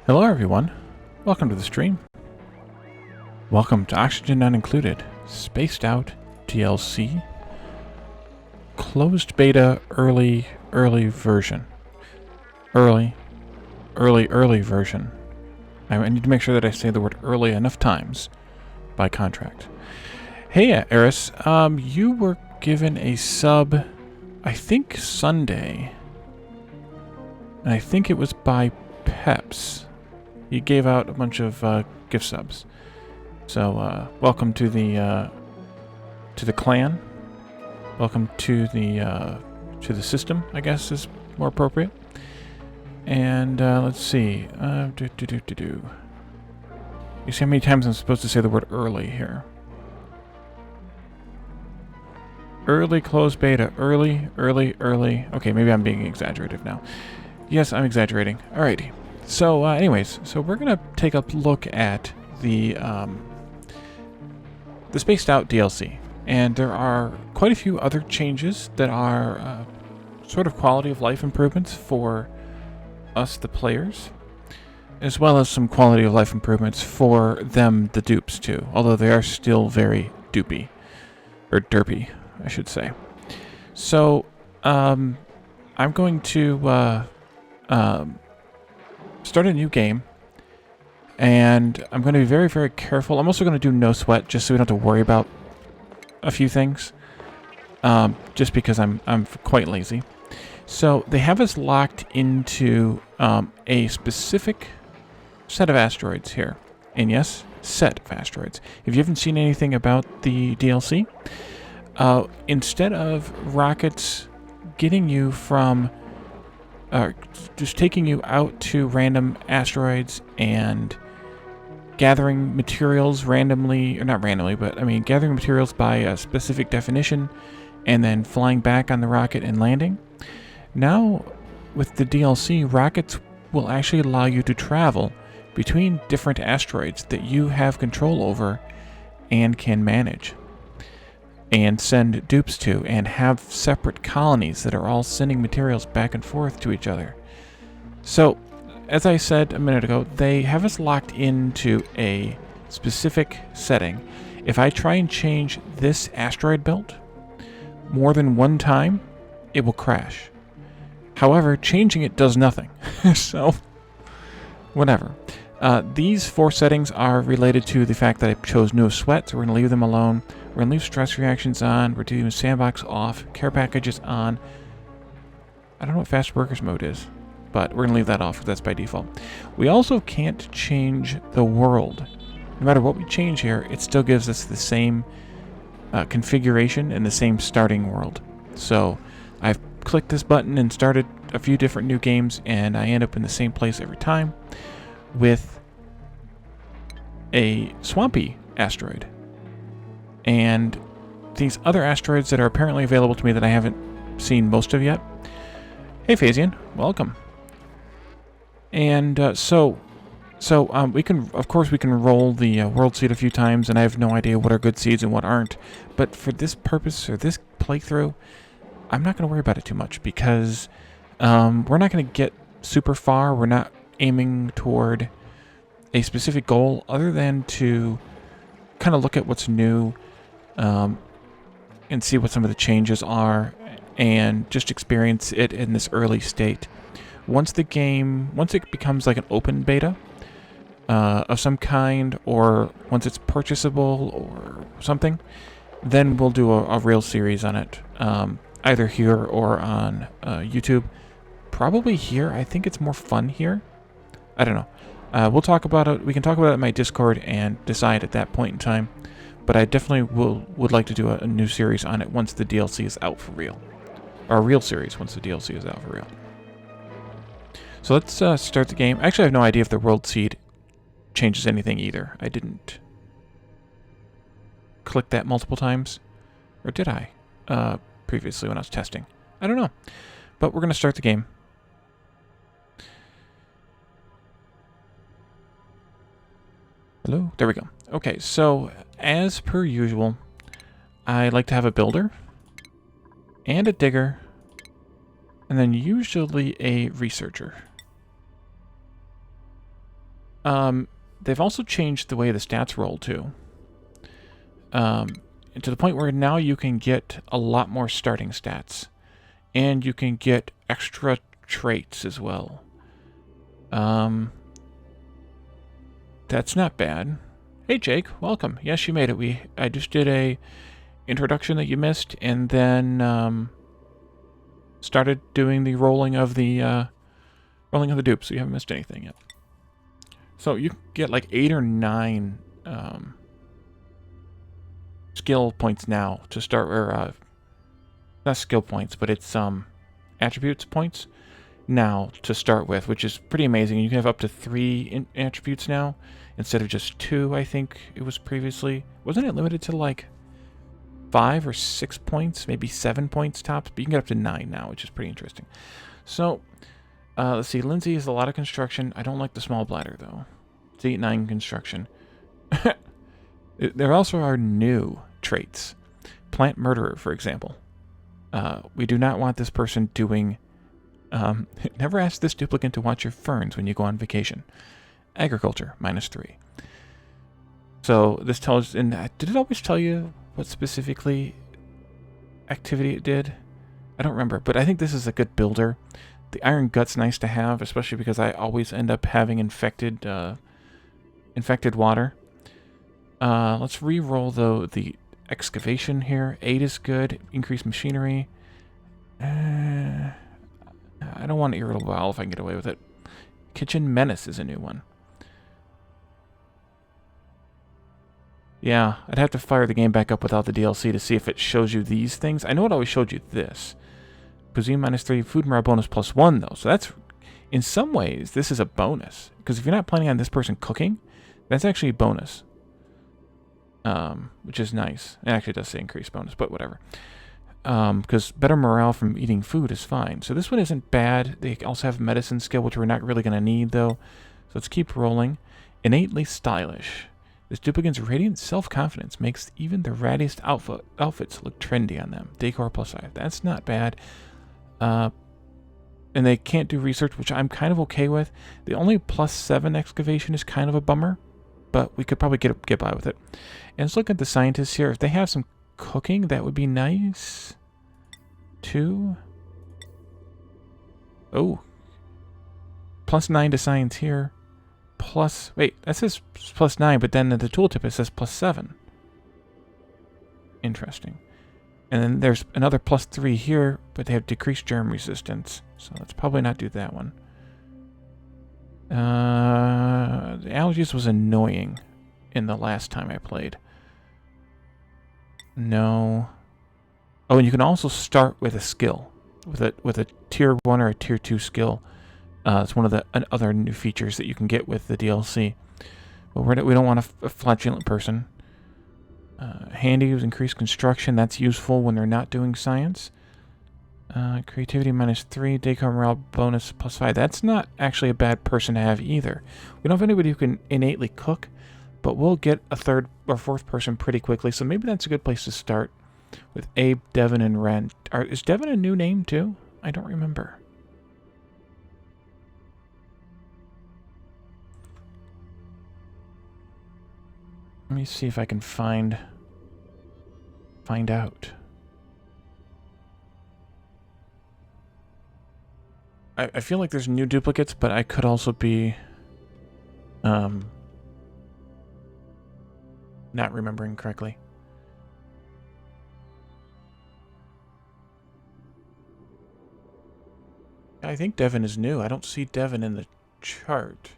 Hello everyone, welcome to the stream. Welcome to Oxygen Not Included, Spaced Out DLC, Closed Beta Early version. Early version. I need to make sure that I say the word early enough times by contract. Hey Eris, you were given a sub, I think Sunday, and I think it was by Peps. He gave out a bunch of gift subs. So welcome to the clan. Welcome to the system, I guess is more appropriate. And let's see. You see how many times I'm supposed to say the word early here? Early closed beta. Early. Okay, maybe I'm being exaggerative now. Yes, I'm exaggerating. Alrighty. So, anyways, so we're gonna take a look at the Spaced Out DLC, and there are quite a few other changes that are sort of quality of life improvements for us, the players, as well as some quality of life improvements for them, the dupes, too. Although they are still very dupey, or derpy, I should say. So, I'm going to start a new game, and I'm going to be very, very careful. I'm also going to do no sweat, just so we don't have to worry about a few things, just because I'm quite lazy. So they have us locked into a specific set of asteroids here, and yes, set of asteroids. If you haven't seen anything about the DLC, instead of rockets getting you from just taking you out to random asteroids and gathering materials randomly, or not randomly, but I mean gathering materials by a specific definition and then flying back on the rocket and landing. Now, with the DLC, rockets will actually allow you to travel between different asteroids that you have control over and can manage, and send dupes to, and have separate colonies that are all sending materials back and forth to each other. So, as I said a minute ago, they have us locked into a specific setting. If I try and change this asteroid belt more than one time, it will crash. However, changing it does nothing. So, whatever. These four settings are related to the fact that I chose no sweat, so we're going to leave them alone. We're going to leave stress reactions on. We're doing sandbox off. Care packages on. I don't know what fast workers mode is, but we're going to leave that off because that's by default. We also can't change the world. No matter what we change here, it still gives us the same configuration and the same starting world. So I've clicked this button and started a few different new games, and I end up in the same place every time with a swampy asteroid. And these other asteroids that are apparently available to me that I haven't seen most of yet. Hey Phasian, welcome. And we can, of course, we can roll the world seed a few times, and I have no idea what are good seeds and what aren't. But for this purpose, or this playthrough, I'm not going to worry about it too much, because we're not going to get super far. We're not aiming toward a specific goal other than to kind of look at what's new, and see what some of the changes are, and just experience it in this early state. Once it becomes like an open beta of some kind, or once it's purchasable or something, then we'll do a real series on it, either here or on YouTube. Probably here. I think it's more fun here. I don't know. We'll talk about it. We can talk about it in my Discord and decide at that point in time. But I definitely would like to do a new series on it once the DLC is out for real. Or a real series once the DLC is out for real. So let's start the game. Actually, I have no idea if the world seed changes anything either. I didn't click that multiple times. Or did I? Previously when I was testing. I don't know. But we're going to start the game. Hello? There we go. Okay, so as per usual, I like to have a builder and a digger, and then usually a researcher. They've also changed the way the stats roll, too. To the point where now you can get a lot more starting stats. And you can get extra traits as well. That's not bad. Hey, Jake, welcome. Yes, you made it. I just did a introduction that you missed, and then started doing the rolling of the dupes, so you haven't missed anything yet. So you can get like 8 or 9 skill points now to start, or not skill points, but it's attributes points now to start with, which is pretty amazing. You can have up to 3 attributes now instead of just 2. I think it was previously. Wasn't it limited to like 5 or 6 points, maybe 7 points tops? But you can get up to 9 now, which is pretty interesting. So let's see. Lindsay is a lot of construction. I don't like the small bladder though. It's 8-9 construction. There also are new traits. Plant murderer, for example. We do not want this person doing... never ask this duplicant to watch your ferns when you go on vacation. Agriculture, -3. So this tells... And did it always tell you what specifically activity it did? I don't remember, but I think this is a good builder. The iron gut's nice to have, especially because I always end up having infected water. Let's re-roll, though, the excavation here. 8 is good. Increased machinery. I don't want irritable bowel if I can get away with it. Kitchen menace is a new one. Yeah, I'd have to fire the game back up without the DLC to see if it shows you these things. I know it always showed you this. Cuisine -3, food morale bonus +1, though. So that's, in some ways, this is a bonus. Because if you're not planning on this person cooking, that's actually a bonus. Which is nice. It actually does say increased bonus, but whatever. Because better morale from eating food is fine. So this one isn't bad. They also have medicine skill, which we're not really going to need, though. So let's keep rolling. Innately stylish. This duplicant's radiant self-confidence makes even the rattiest outfits look trendy on them. Decor +5. That's not bad. And they can't do research, which I'm kind of okay with. The only +7 excavation is kind of a bummer, but we could probably get by with it. And let's look at the scientists here. If they have some cooking, that would be nice. 2. Oh. +9 to science here. Wait, that says +9, but then in the tooltip it says +7. Interesting. And then there's another +3 here, but they have decreased germ resistance. So let's probably not do that one. The allergies was annoying in the last time I played. No. Oh, and you can also start with a skill. With a tier 1 or a tier 2 skill. It's one of the other new features that you can get with the DLC. But we don't want a flatulent person. Handy with increased construction. That's useful when they're not doing science. Creativity -3. Decor morale bonus +5. That's not actually a bad person to have either. We don't have anybody who can innately cook, but we'll get a 3rd or 4th person pretty quickly. So maybe that's a good place to start with Abe, Devin, and Ren. Is Devin a new name too? I don't remember. Let me see if I can find out. I feel like there's new duplicates, but I could also be not remembering correctly. I think Devin is new. I don't see Devin in the chart.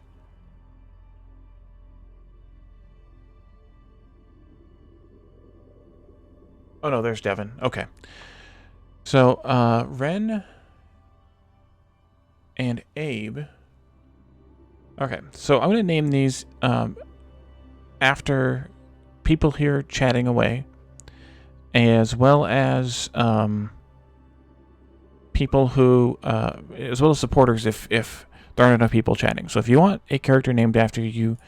Oh no, there's Devin. Okay. So, Ren and Abe. Okay, so I'm going to name these after people here chatting away, as well as people who, as well as supporters if there aren't enough people chatting. So if you want a character named after you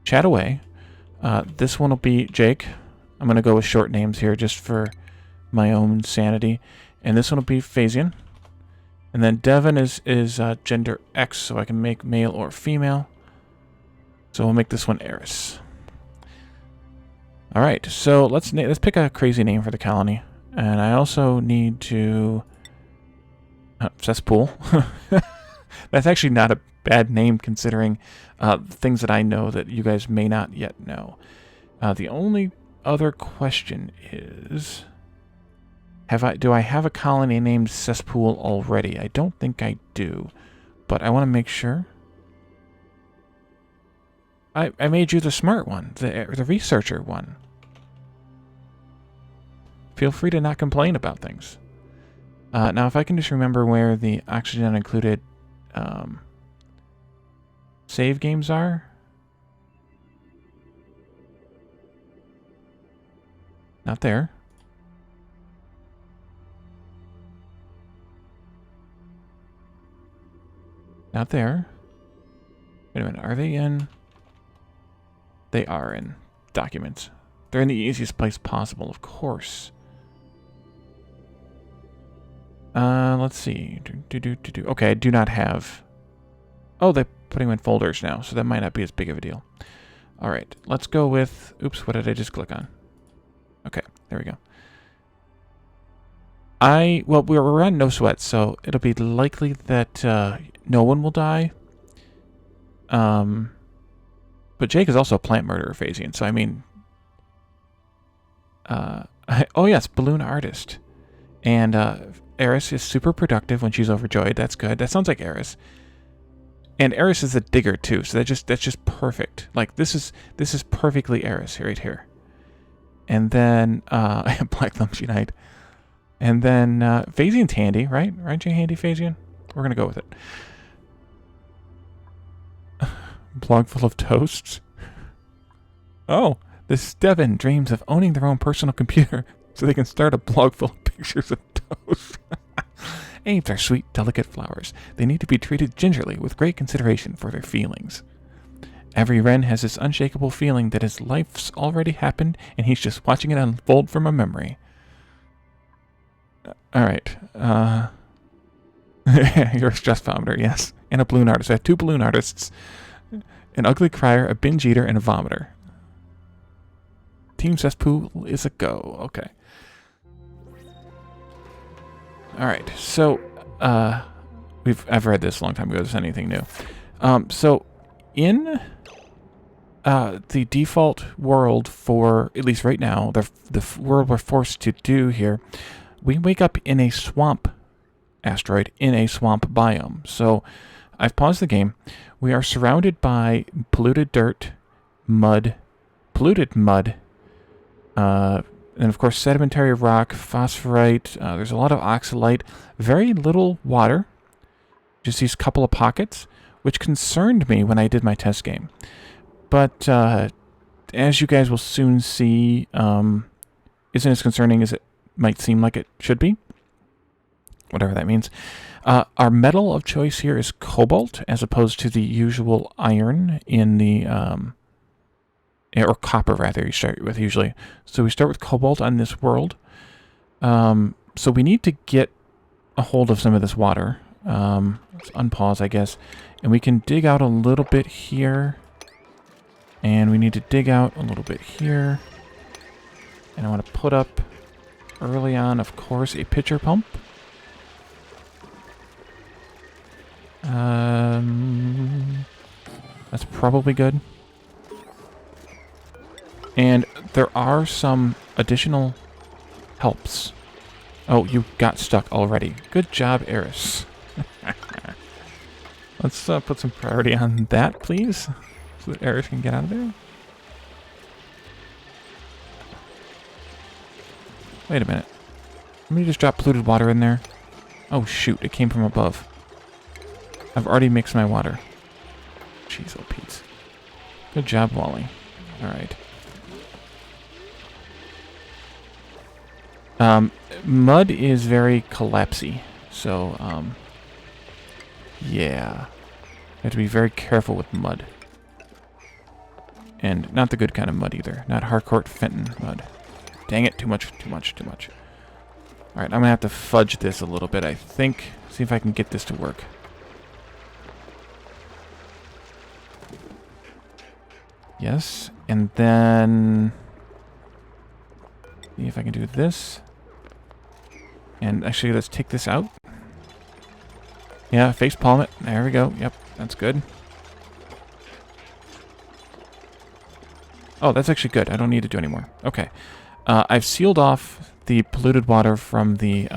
chat away, this one will be Jake. I'm going to go with short names here just for my own sanity. And this one will be Phasian. And then Devin is gender X, so I can make male or female. So we'll make this one Eris. All right, so let's pick a crazy name for the colony, and I also need to cesspool. That's actually not a bad name considering things that I know that you guys may not yet know. The only other question is, do I have a colony named Cesspool already? I don't think I do, but I want to make sure. I made you the smart one, the researcher one. Feel free to not complain about things. Now, if I can just remember where the oxygen included save games are. Not there. Not there. Wait a minute, are they in? They are in documents. They're in the easiest place possible, of course. Let's see. Okay, I do not have... Oh, they're putting them in folders now, so that might not be as big of a deal. Alright, let's go with... Oops, what did I just click on? Okay, there we go. Well, we're on no sweat, so it'll be likely that no one will die. But Jake is also a plant murderer Phasian, so I mean... oh yes, balloon artist. And Eris is super productive when she's overjoyed. That's good. That sounds like Eris. And Eris is a digger too, so that's just perfect. Like this is perfectly Eris right here. And then Black Thumbs Unite. And then Phasian's handy, right? Aren't you handy, Phasian? We're gonna go with it. Blog full of toasts. Oh, the Steven dreams of owning their own personal computer so they can start a blog full of pictures of toast. Apes are sweet, delicate flowers. They need to be treated gingerly with great consideration for their feelings. Every wren has this unshakable feeling that his life's already happened and he's just watching it unfold from a memory. Alright. You're a stress vomiter, yes. And a balloon artist. I have 2 balloon artists. An ugly crier, a binge eater, and a vomiter. Team Cesspool is a go. Okay. Alright, so I've read this a long time ago. There's anything new. So in the default world for, at least right now, the world we're forced to do here, we wake up in a swamp asteroid in a swamp biome. So I've paused the game. We are surrounded by polluted dirt, mud, polluted mud, and of course sedimentary rock, phosphorite. There's a lot of oxalite, very little water, just these couple of pockets, which concerned me when I did my test game. But as you guys will soon see, isn't as concerning as it might seem like it should be. Whatever that means. Our metal of choice here is cobalt, as opposed to the usual iron in the, or copper rather, you start with usually. So we start with cobalt on this world. So we need to get a hold of some of this water. Let's unpause, I guess. And we can dig out a little bit here. And we need to dig out a little bit here. And I want to put up, early on, of course, a pitcher pump. That's probably good. And there are some additional helps. Oh, you got stuck already. Good job, Eris. Let's put some priority on that, please, so that Eris can get out of there. Wait a minute. Let me just drop polluted water in there. Oh, shoot. It came from above. I've already mixed my water. Jeez, oh Pete. Good job, Wally. Alright. Mud is very collapsy. So, yeah. You have to be very careful with mud. And not the good kind of mud either. Not Harcourt Fenton mud. Dang it, too much. Alright, I'm gonna have to fudge this a little bit, I think. See if I can get this to work. Yes. And then... see if I can do this. And actually, let's take this out. Yeah, face palm it. There we go. Yep, that's good. Oh, that's actually good. I don't need to do any more. Okay. I've sealed off the polluted water from the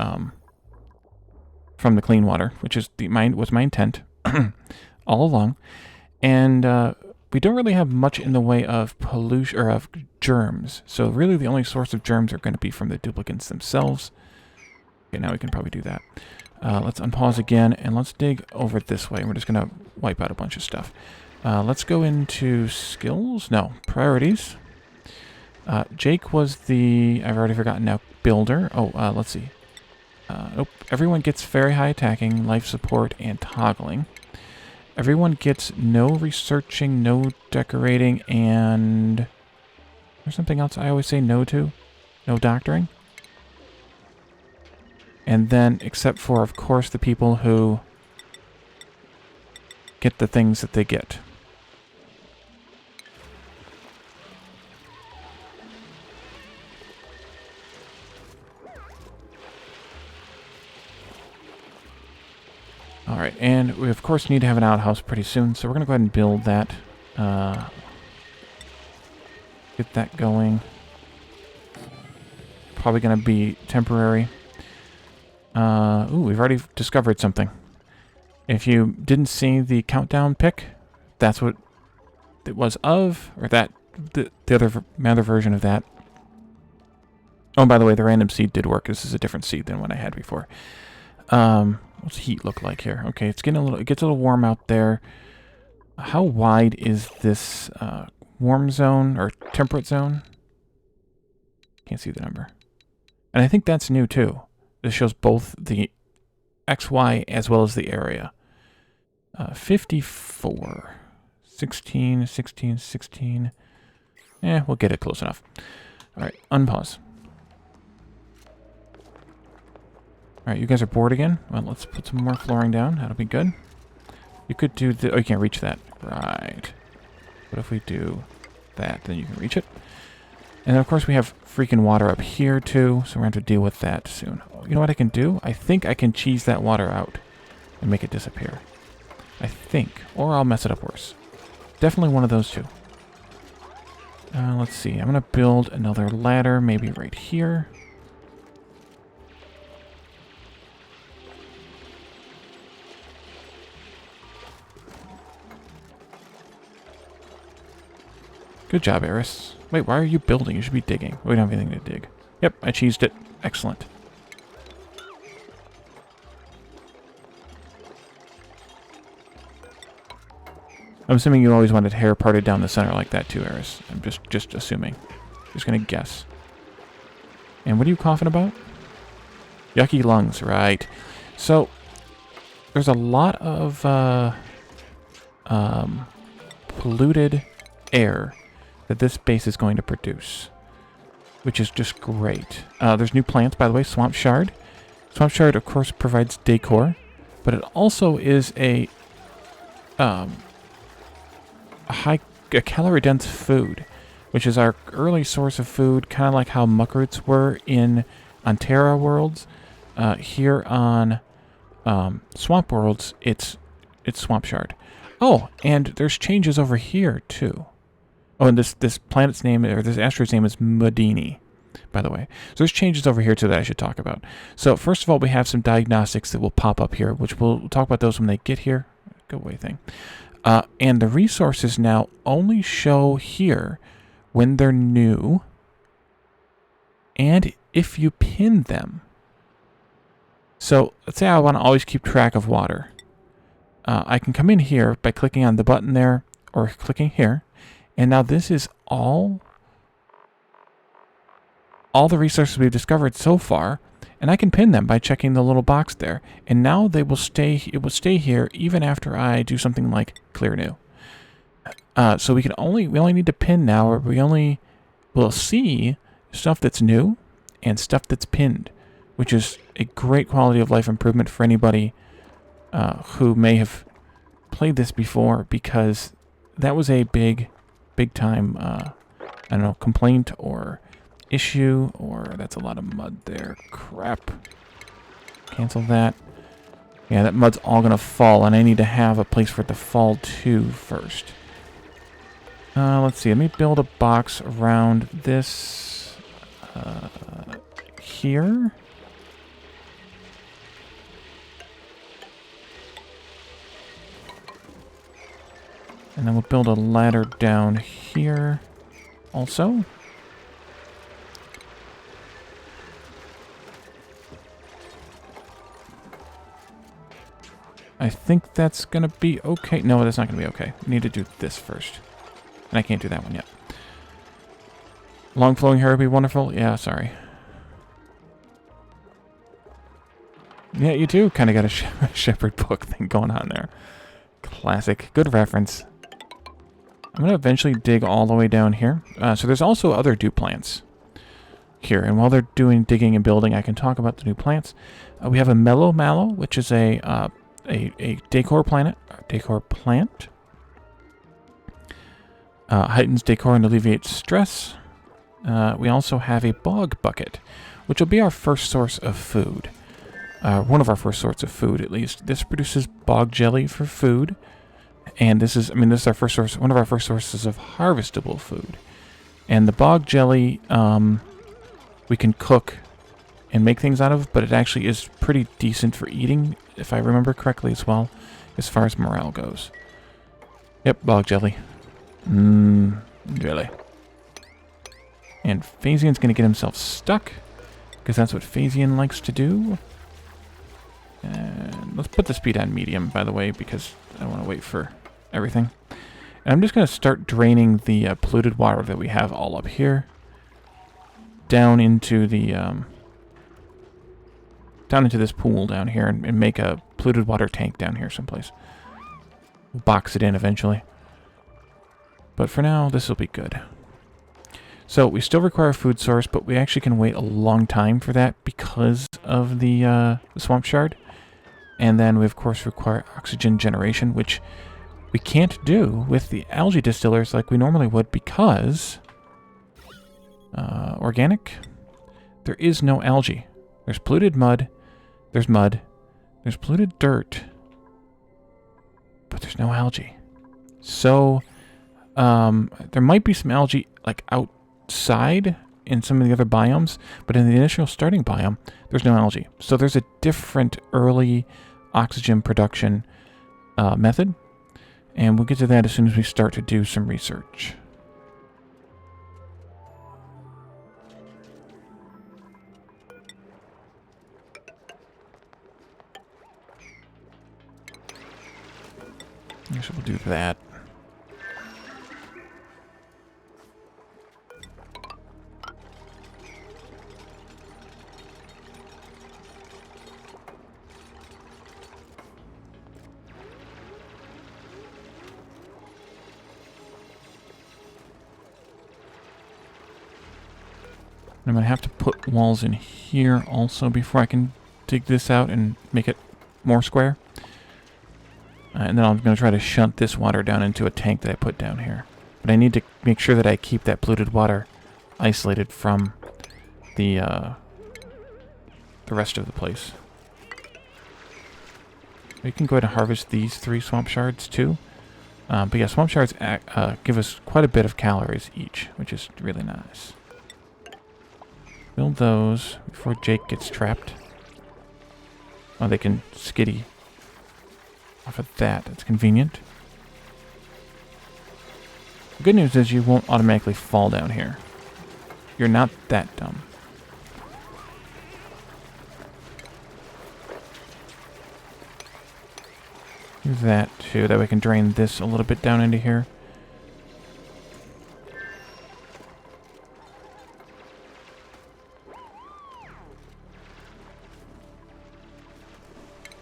clean water, which is was my intent all along. And we don't really have much in the way of pollution or of germs. So really, the only source of germs are going to be from the duplicants themselves. Okay, now we can probably do that. Let's unpause again, and let's dig over this way. We're just going to wipe out a bunch of stuff. Let's go into skills. No, priorities. Jake was the, I've already forgotten now, builder. Oh, let's see. Nope. Everyone gets very high attacking, life support, and toggling. Everyone gets no researching, no decorating, and there's something else I always say no to. No doctoring. And then, except for, of course, the people who get the things that they get. Alright, and we of course need to have an outhouse pretty soon, so we're going to go ahead and build that. Get that going. Probably going to be temporary. Ooh, we've already discovered something. If you didn't see the countdown pick, that's what it was of, or that, the other version of that. Oh, by the way, the random seed did work. This is a different seed than what I had before. What's heat look like here? Okay, it gets a little warm out there. How wide is this warm zone or temperate zone? Can't see the number. And I think that's new too. This shows both the XY as well as the area. 54. 16, 16, 16. We'll get it close enough. Alright, unpause. Alright, you guys are bored again? Well, let's put some more flooring down. That'll be good. You could do the... oh, you can't reach that. Right. What if we do that? Then you can reach it. And then, of course, we have freaking water up here, too. So we're going to have to deal with that soon. You know what I can do? I think I can cheese that water out and make it disappear. I think. Or I'll mess it up worse. Definitely one of those two. Let's see. I'm going to build another ladder, maybe right here. Good job, Eris. Wait, why are you building? You should be digging. We don't have anything to dig. Yep, I cheesed it. Excellent. I'm assuming you always wanted hair parted down the center like that too, Eris. I'm just assuming. Just gonna guess. And what are you coughing about? Yucky lungs, right. So, there's a lot of polluted air that this base is going to produce, which is just great. There's new plants, by the way, Swamp Shard. Swamp Shard, of course, provides decor, but it also is a calorie-dense food, which is our early source of food, kind of like how muckroots were in Terra Worlds. Here on Swamp Worlds, it's Swamp Shard. Oh, and there's changes over here, too. Oh, and this planet's name, or this asteroid's name is Medini, by the way. So there's changes over here, too, that I should talk about. So, first of all, we have some diagnostics that will pop up here, which we'll talk about those when they get here. Go away thing. And the resources now only show here when they're new and if you pin them. So, let's say I want to always keep track of water. I can come in here by clicking on the button there, or clicking here. And now this is all the resources we've discovered so far, and I can pin them by checking the little box there. And now they will stay. It will stay here even after I do something like clear new. So we only need to pin now, or we only will see stuff that's new and stuff that's pinned, which is a great quality of life improvement for anybody who may have played this before, because that was a big big time, I don't know, complaint or issue, or that's a lot of mud there. Crap. Cancel that. Yeah, that mud's all going to fall, and I need to have a place for it to fall to first. Let's see. Let me build a box around this here. And then we'll build a ladder down here also. I think that's going to be okay. No, that's not going to be okay. We need to do this first. And I can't do that one yet. Long flowing hair would be wonderful. Yeah, sorry. Yeah, you do kind of got a shepherd book thing going on there. Classic. Good reference. I'm going to eventually dig all the way down here. So there's also other dew plants here. And while they're doing digging and building, I can talk about the new plants. We have a mellow mallow, which is a decor plant. Heightens decor and alleviates stress. We also have a bog bucket, which will be our first source of food. One of our first sorts of food, at least. This produces bog jelly for food. And this is our first source, one of our first sources of harvestable food. And the bog jelly, we can cook and make things out of, but it actually is pretty decent for eating, if I remember correctly as well, as far as morale goes. Yep, bog jelly. Jelly. And Phasian's going to get himself stuck, because that's what Phasian likes to do. And let's put the speed on medium, by the way, because I don't want to wait for everything. And I'm just going to start draining the polluted water that we have all up here down into the down into this pool down here and make a polluted water tank down here someplace. We'll box it in eventually. But for now, this will be good. So we still require a food source, but we actually can wait a long time for that because of the swamp shard. And then we, of course, require oxygen generation, which we can't do with the algae distillers like we normally would because... organic? There is no algae. There's polluted mud. There's mud. There's polluted dirt. But there's no algae. So, there might be some algae, like, outside in some of the other biomes, but in the initial starting biome, there's no algae. So there's a different early oxygen production method, and we'll get to that as soon as we start to do some research. I guess we'll do that. I'm going to have to put walls in here also before I can dig this out and make it more square. And then I'm going to try to shunt this water down into a tank that I put down here. But I need to make sure that I keep that polluted water isolated from the rest of the place. We can go ahead and harvest these 3 swamp shards too. But yeah, swamp shards give us quite a bit of calories each, which is really nice. Build those before Jake gets trapped. Oh, they can skiddy off of that. That's convenient. The good news is you won't automatically fall down here. You're not that dumb. Do that too, that we can drain this a little bit down into here.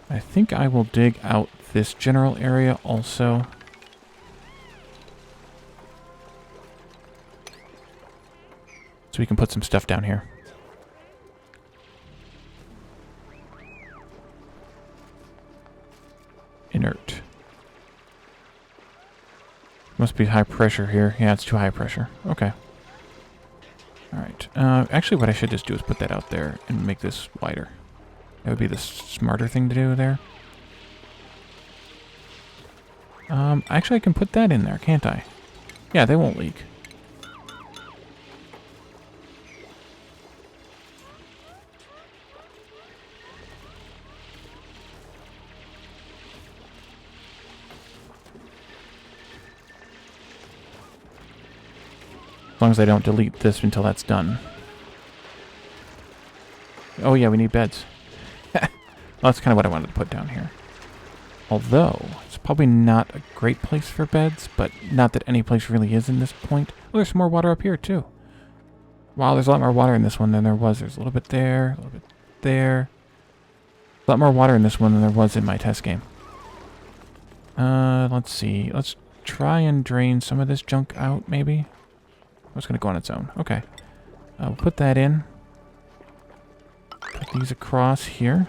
I think I will dig out this general area also. So we can put some stuff down here. Inert. Must be high pressure here. Yeah, it's too high pressure. Okay. Alright. Actually, what I should just do is put that out there and make this wider. That would be the smarter thing to do there. Actually, I can put that in there, can't I? Yeah, they won't leak. As long as I don't delete this until that's done. Oh yeah, we need beds. Well, that's kind of what I wanted to put down here. Although, it's probably not a great place for beds, but not that any place really is in this point. Oh, there's some more water up here, too. Wow, there's a lot more water in this one than there was. There's a little bit there, a little bit there. A lot more water in this one than there was in my test game. Let's see. Let's try and drain some of this junk out, maybe. Oh, it's going to go on its own. Okay. We'll put that in. Put these across here.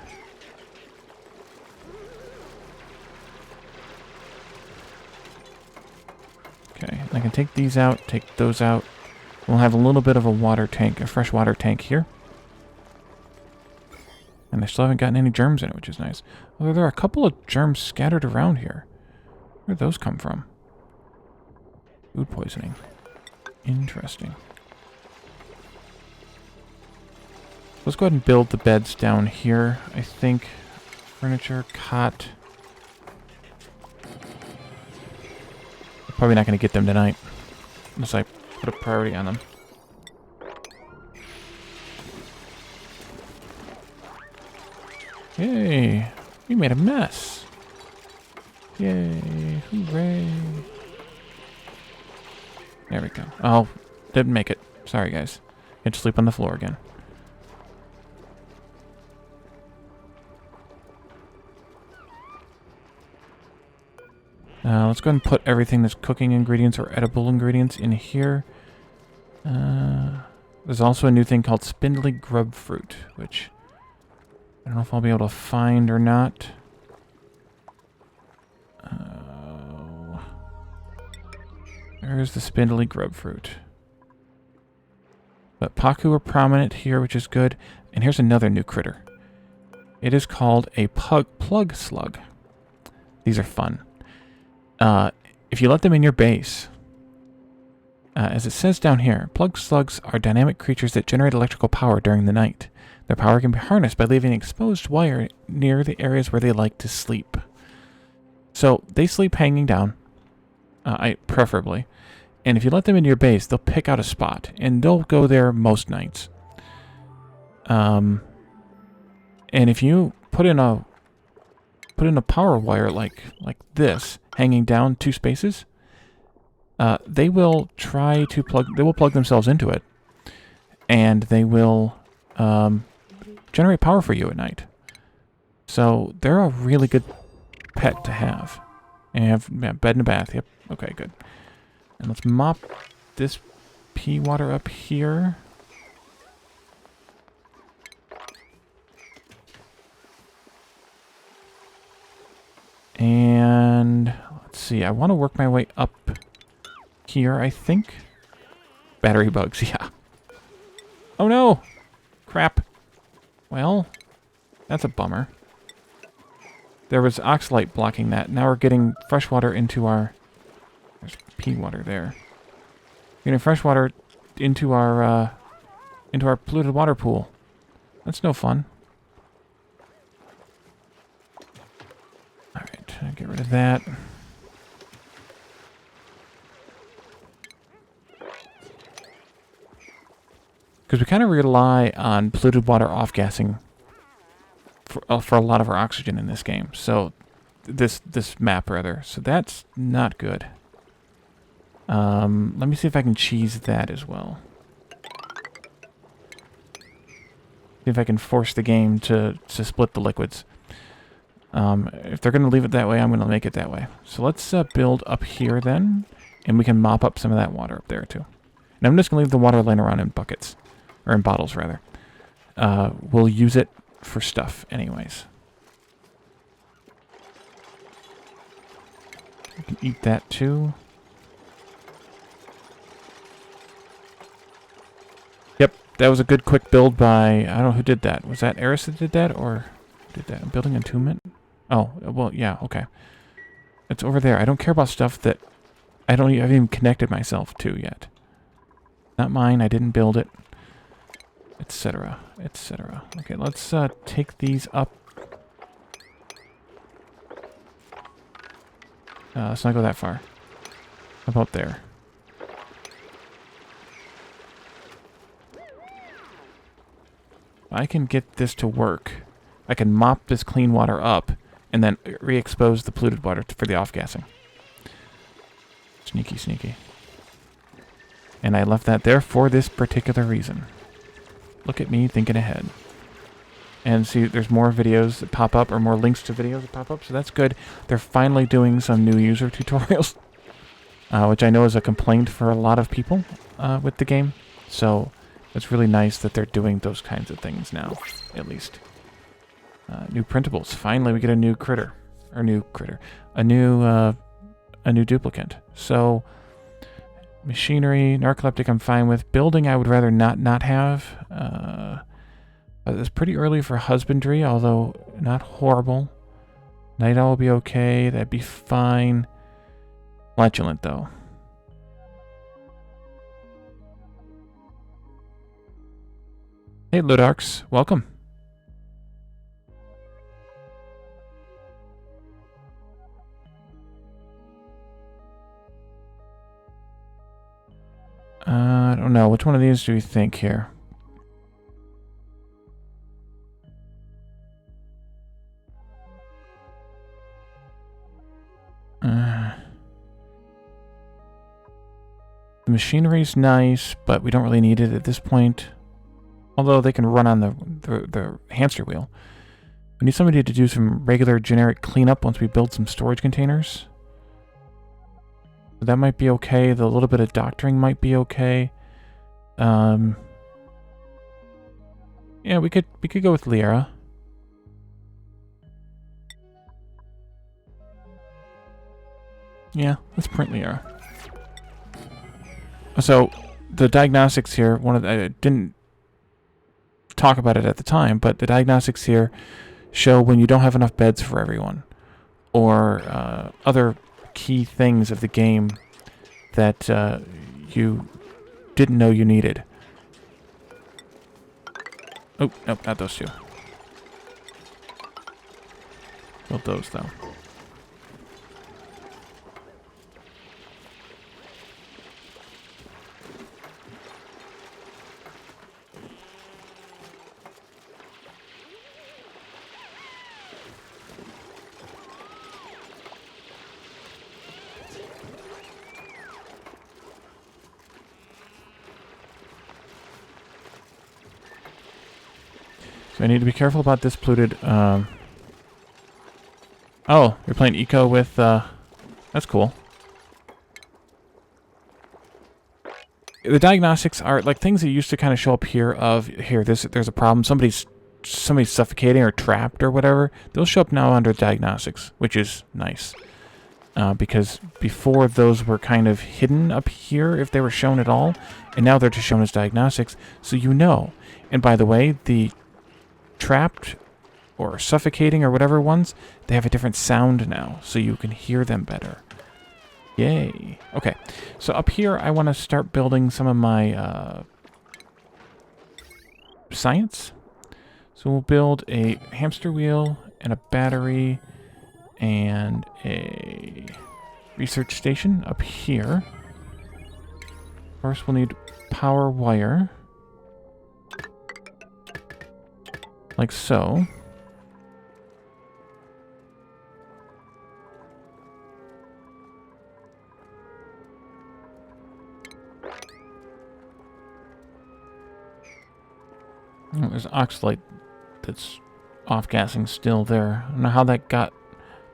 Okay, I can take these out, take those out. We'll have a little bit of a water tank, a fresh water tank here. And I still haven't gotten any germs in it, which is nice. Although there are a couple of germs scattered around here. Where'd those come from? Food poisoning. Interesting. Let's go ahead and build the beds down here, I think. Furniture, cot. Probably not going to get them tonight. Unless I put a priority on them. Yay! We made a mess! Yay! Hooray! There we go. Oh, didn't make it. Sorry, guys. Had to sleep on the floor again. Let's go ahead and put everything that's cooking ingredients or edible ingredients in here. There's also a new thing called spindly grub fruit, which I don't know if I'll be able to find or not. There's the spindly grub fruit. But Paku are prominent here, which is good. And here's another new critter. It is called a plug slug. These are fun. If you let them in your base, as it says down here, plug slugs are dynamic creatures that generate electrical power during the night. Their power can be harnessed by leaving exposed wire near the areas where they like to sleep. So they sleep hanging down, preferably. And if you let them into your base, they'll pick out a spot, and they'll go there most nights. And if you put in a power wire like this, hanging down 2 spaces, they will plug themselves into it, and they will generate power for you at night. So they're a really good pet to have. And you have bed and a bath. Yep. Okay, good. And let's mop this pea water up here. And let's see, I want to work my way up here, I think. Battery bugs, yeah. Oh no! Crap. Well, that's a bummer. There was oxalite blocking that. Now we're getting fresh water into our... There's pea water there. Getting fresh water into our polluted water pool. That's no fun. Alright, get rid of that. Because we kind of rely on polluted water off-gassing for a lot of our oxygen in this game. So, this map, rather. So that's not good. Let me see if I can cheese that as well. See if I can force the game to split the liquids. If they're going to leave it that way, I'm going to make it that way. So let's build up here then, and we can mop up some of that water up there too. And I'm just going to leave the water laying around in buckets, or in bottles rather. We'll use it for stuff anyways. We can eat that too. that was a good quick build by, I don't know who did that. Was that Eris that did that, or who did that? I'm building entombment? Oh, well, yeah, okay. It's over there. I don't care about stuff that I haven't even connected myself to yet. Not mine, I didn't build it. Etc. Etc. Okay, let's take these up. Let's not go that far. How about there? I can get this to work. I can mop this clean water up and then re-expose the polluted water for the off-gassing. Sneaky, sneaky. And I left that there for this particular reason. Look at me thinking ahead. And see, there's more videos that pop up, or more links to videos that pop up, so that's good. They're finally doing some new user tutorials, which I know is a complaint for a lot of people with the game. So it's really nice that they're doing those kinds of things now, at least. New printables. Finally, we get a new critter. Or new critter. A new duplicant. So, machinery, narcoleptic I'm fine with. Building I would rather not have. It's pretty early for husbandry, although not horrible. Night owl will be okay. That'd be fine. Flatulent, though. Hey, Ludarks. Welcome. I don't know. Which one of these do we think here? The machinery's nice, but we don't really need it at this point. Although they can run on the hamster wheel. We need somebody to do some regular generic cleanup once we build some storage containers. That might be okay. The little bit of doctoring might be okay. Yeah, we could go with Liara. Yeah, let's print Liara. So the diagnostics here, I didn't talk about it at the time, but the diagnostics here show when you don't have enough beds for everyone, or other key things of the game that you didn't know you needed. Oh, nope, not those two. Build those, though. So I need to be careful about this polluted. Oh, you're playing eco with. That's cool. The diagnostics are like things that used to kind of show up here. There's a problem. Somebody's suffocating or trapped or whatever. Those show up now under diagnostics, which is nice. Because before those were kind of hidden up here if they were shown at all, and now they're just shown as diagnostics, so you know. And by the way, the trapped or suffocating or whatever ones, they have a different sound now, so you can hear them better. Yay. Okay, so up here I want to start building some of my science. So we'll build a hamster wheel and a battery and a research station up here. First we'll need power wire. Like so. Oh, there's oxalate that's off-gassing still there. I don't know how that got...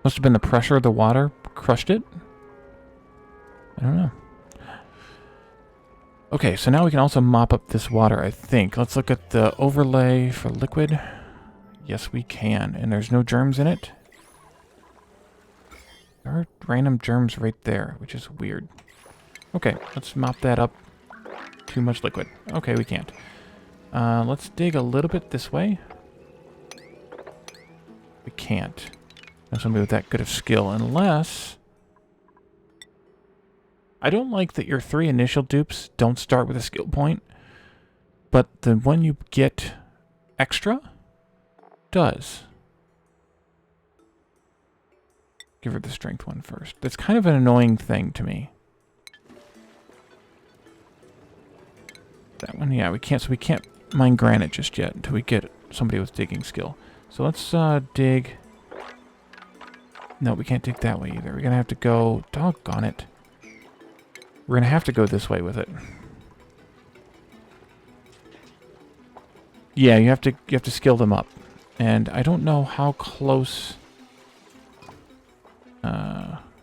Must have been the pressure of the water crushed it? I don't know. Okay, so now we can also mop up this water, I think. Let's look at the overlay for liquid. Yes, we can. And there's no germs in it. There are random germs right there, which is weird. Okay, let's mop that up. Too much liquid. Okay, we can't. Let's dig a little bit this way. We can't. Have somebody with that good of skill, unless... I don't like that your 3 initial dupes don't start with a skill point, but the one you get extra does. Give her the strength one first. That's kind of an annoying thing to me. That one, yeah, we can't. So we can't mine granite just yet until we get somebody with digging skill. So let's dig. No, we can't dig that way either. We're gonna have to go. Doggone it. We're gonna have to go this way with it. Yeah, you have to skill them up, and I don't know how close.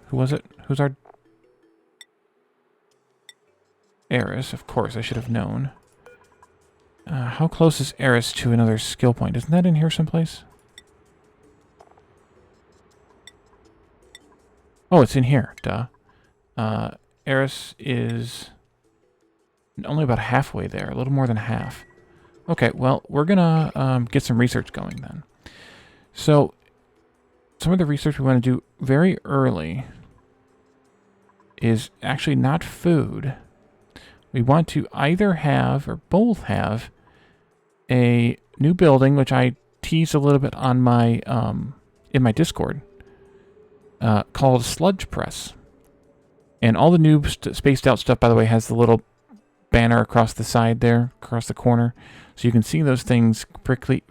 Who was it? Who's our Eris? Of course, I should have known. How close is Eris to another skill point? Isn't that in here someplace? Oh, it's in here. Duh. Eris is only about halfway there. A little more than half. Okay, well, we're gonna get some research going then. So, some of the research we want to do very early is actually not food. We want to either have, or both have, a new building, which I teased a little bit on my, in my Discord, called Sludge Press. And all the new spaced out stuff, by the way, has the little banner across the side there, across the corner. So you can see those things pretty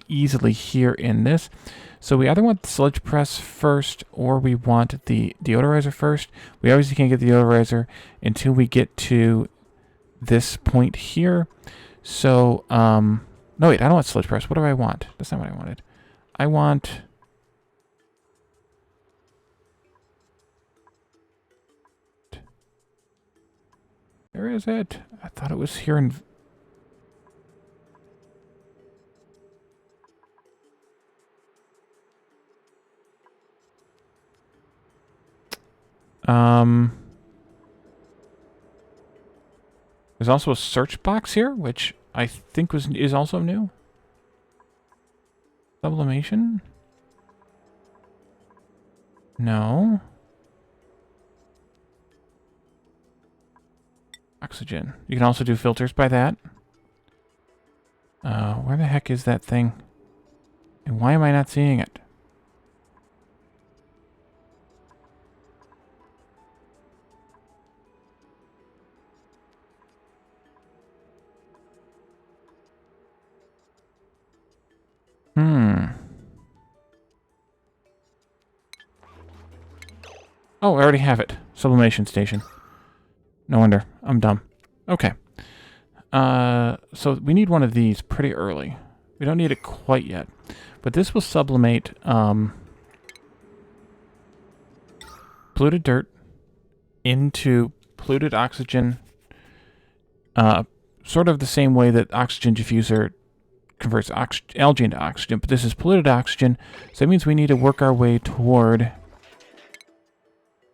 easily here in this. So we either want the Sludge Press first, or we want the Deodorizer first. We obviously can't get the Deodorizer until we get to this point here. So, no wait, I don't want Sludge Press. What do I want? That's not what I wanted. I want... Where is it? I thought it was here in... There's also a search box here, which I think is also new. Sublimation? No. Oxygen. You can also do filters by that. Where the heck is that thing? And why am I not seeing it? Oh, I already have it. Sublimation Station. No wonder. I'm dumb. Okay. So we need one of these pretty early. We don't need it quite yet. But this will sublimate polluted dirt into polluted oxygen. Sort of the same way that oxygen diffuser converts algae into oxygen. But this is polluted oxygen. So that means we need to work our way toward...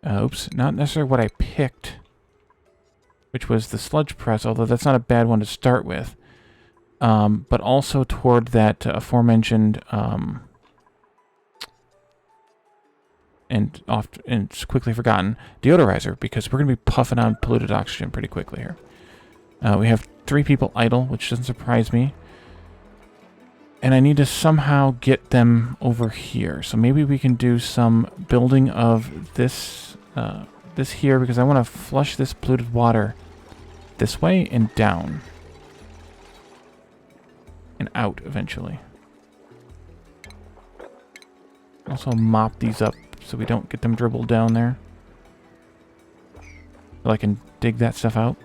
oops, not necessarily what I picked, which was the sludge press, although that's not a bad one to start with. But also toward that aforementioned and quickly forgotten Deodorizer, because we're going to be puffing on polluted oxygen pretty quickly here. We have 3 people idle, which doesn't surprise me. And I need to somehow get them over here. So maybe we can do some building of this this here, because I want to flush this polluted water this way and down. And out eventually. Also mop these up so we don't get them dribbled down there. So I can dig that stuff out.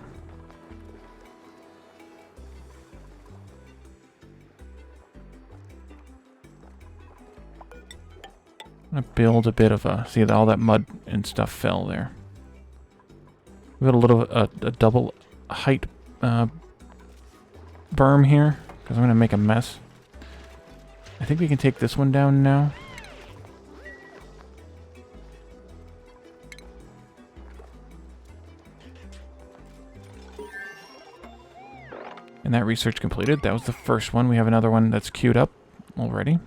I'm going to build a bit of a... See, all that mud and stuff fell there. We got a little a double height berm here, because I'm going to make a mess. I think we can take this one down now. And that research completed. That was the first one. We have another one that's queued up already.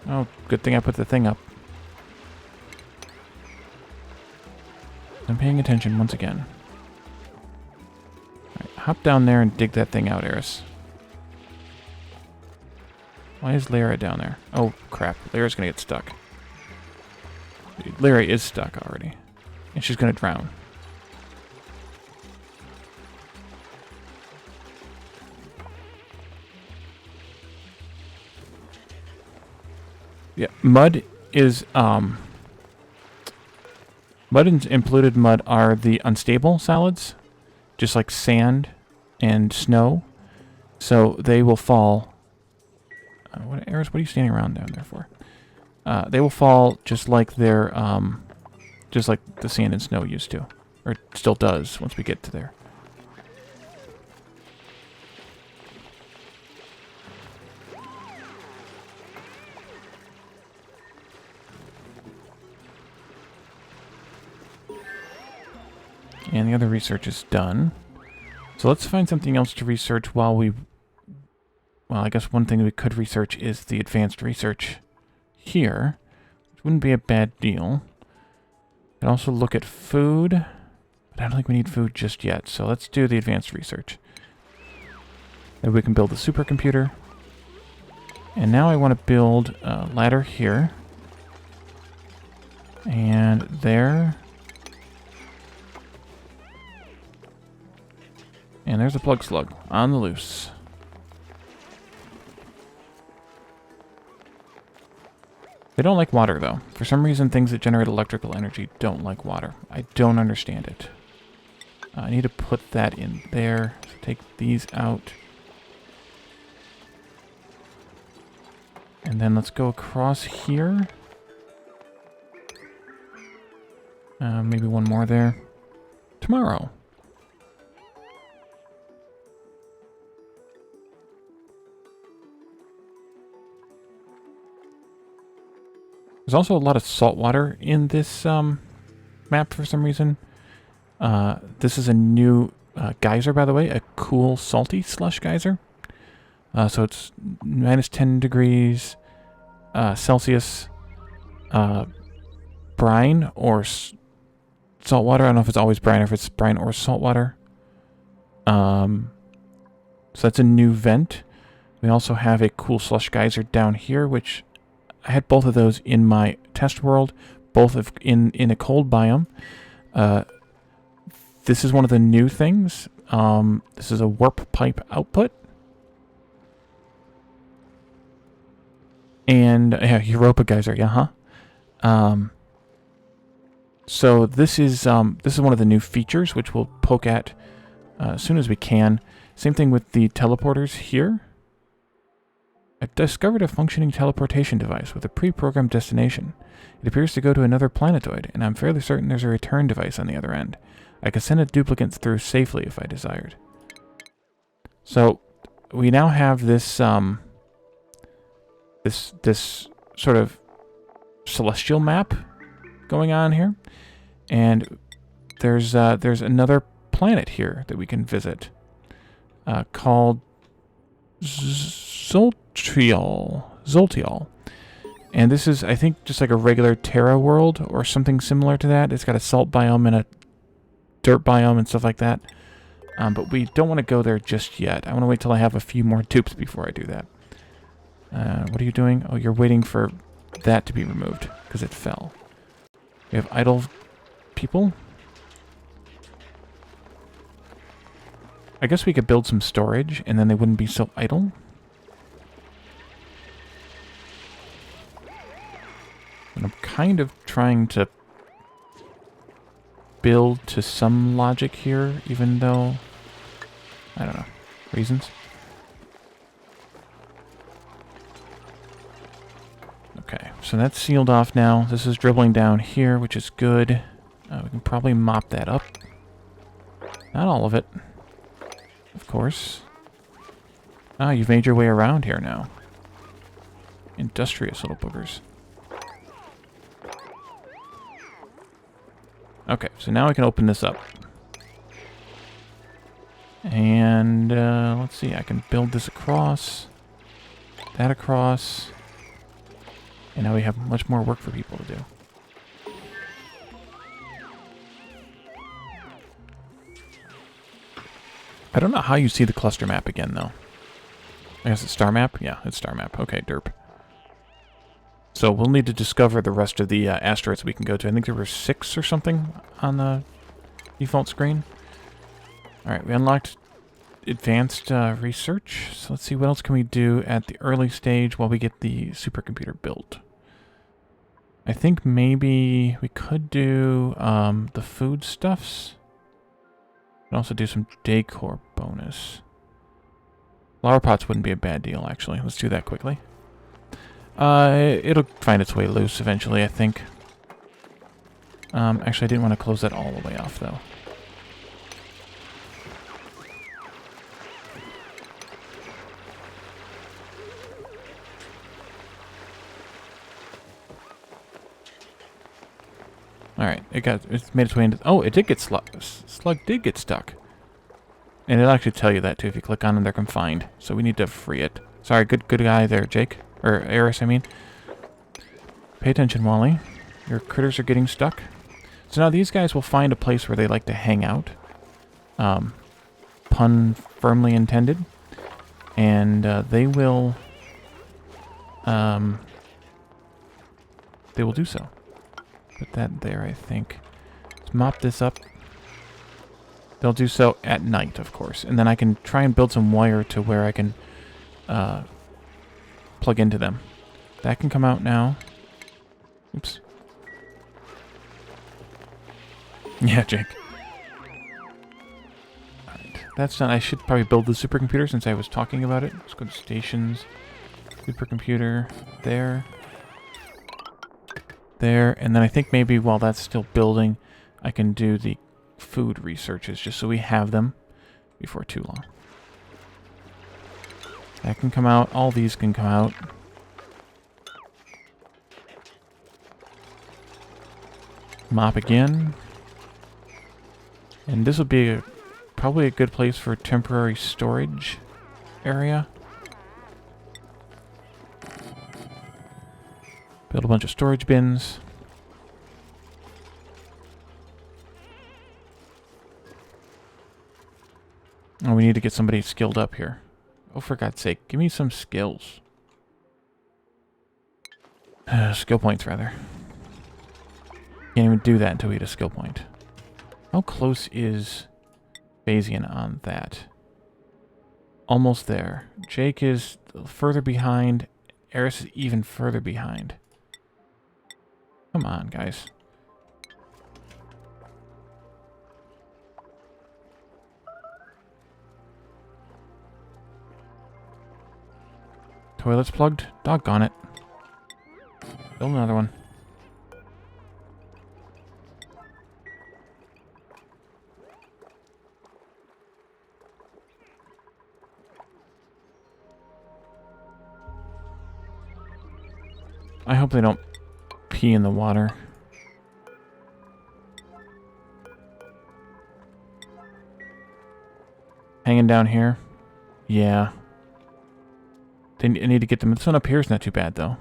Oh, good thing I put the thing up. I'm paying attention once again. All right, hop down there and dig that thing out, Eris. Why is Lyra down there? Oh, crap. Lyra's gonna get stuck. Lyra is stuck already. And she's gonna drown. Yeah, mud is, mud and polluted mud are the unstable solids, just like sand and snow. So they will fall. Eris, what are you standing around down there for? They will fall just like they're, just like the sand and snow used to, or still does once we get to there. And the other research is done. So let's find something else to research while we... Well, I guess one thing we could research is the advanced research here, which wouldn't be a bad deal. We can also look at food, but I don't think we need food just yet, so let's do the advanced research. Then we can build the supercomputer. And now I want to build a ladder here. And there... And there's a plug slug on the loose. They don't like water, though. For some reason, things that generate electrical energy don't like water. I don't understand it. I need to put that in there. So take these out. And then let's go across here. Maybe one more there. Tomorrow. There's also a lot of salt water in this map for some reason. This is a new geyser, by the way, a cool salty slush geyser. So it's minus 10 degrees Celsius brine or salt water. I don't know if it's always brine or if it's brine or salt water. So that's a new vent. We also have a cool slush geyser down here, which... I had both of those in my test world, both in a cold biome. This is one of the new things. This is a warp pipe output. And, yeah, Europa geyser, yeah, huh? So this is one of the new features, which we'll poke at as soon as we can. Same thing with the teleporters here. I've discovered a functioning teleportation device with a pre-programmed destination. It appears to go to another planetoid, and I'm fairly certain there's a return device on the other end. I could send a duplicant through safely if I desired. So, we now have this, this sort of celestial map going on here. And there's another planet here that we can visit, called Zoltial. And this is, I think, just like a regular Terra world or something similar to that. It's got a salt biome and a dirt biome and stuff like that. But we don't want to go there just yet. I want to wait till I have a few more dupes before I do that. What are you doing? Oh, you're waiting for that to be removed because it fell. We have idle people. I guess we could build some storage and then they wouldn't be so idle. And I'm kind of trying to build to some logic here, even though, I don't know, reasons. Okay, so that's sealed off now. This is dribbling down here, which is good. We can probably mop that up. Not all of it, of course. Ah, you've made your way around here now. Industrious little boogers. Okay, so now I can open this up. And let's see, I can build this across, that across, and now we have much more work for people to do. I don't know how you see the cluster map again, though. I guess it's star map? Yeah, it's star map. Okay, derp. So we'll need to discover the rest of the asteroids we can go to. I think there were 6 or something on the default screen. Alright, we unlocked advanced research. So let's see, what else can we do at the early stage while we get the supercomputer built? I think maybe we could do the foodstuffs. We can also do some decor bonus. Flower pots wouldn't be a bad deal, actually. Let's do that quickly. It'll find its way loose eventually, I think. Actually, I didn't want to close that all the way off, though. Alright, it's made its way into... Oh, it did get Slug did get stuck. And it'll actually tell you that, too, if you click on them, they're confined. So we need to free it. Sorry, good guy there, Jake. Or Eris, I mean. Pay attention, Wally. Your critters are getting stuck. So now these guys will find a place where they like to hang out. Pun firmly intended. And they will do so. Put that there, I think. Let's mop this up. They'll do so at night, of course. And then I can try and build some wire to where I can plug into them. That can come out now. Oops. Yeah, Jake. Alright, that's done. I should probably build the supercomputer since I was talking about it. Let's go to stations. Supercomputer. There. There. And then I think maybe while that's still building, I can do the food researches just so we have them before too long. That can come out. All these can come out. Mop again. And this will be probably a good place for temporary storage area. Build a bunch of storage bins. Oh, we need to get somebody skilled up here. Oh, for God's sake, give me some skills. Skill points, rather. Can't even do that until we get a skill point. How close is Bayesian on that? Almost there. Jake is further behind. Eris is even further behind. Come on, guys. Toilet's plugged? Doggone it. Build another one. I hope they don't pee in the water. Hanging down here? Yeah. I need to get them. This one up here is not too bad, though.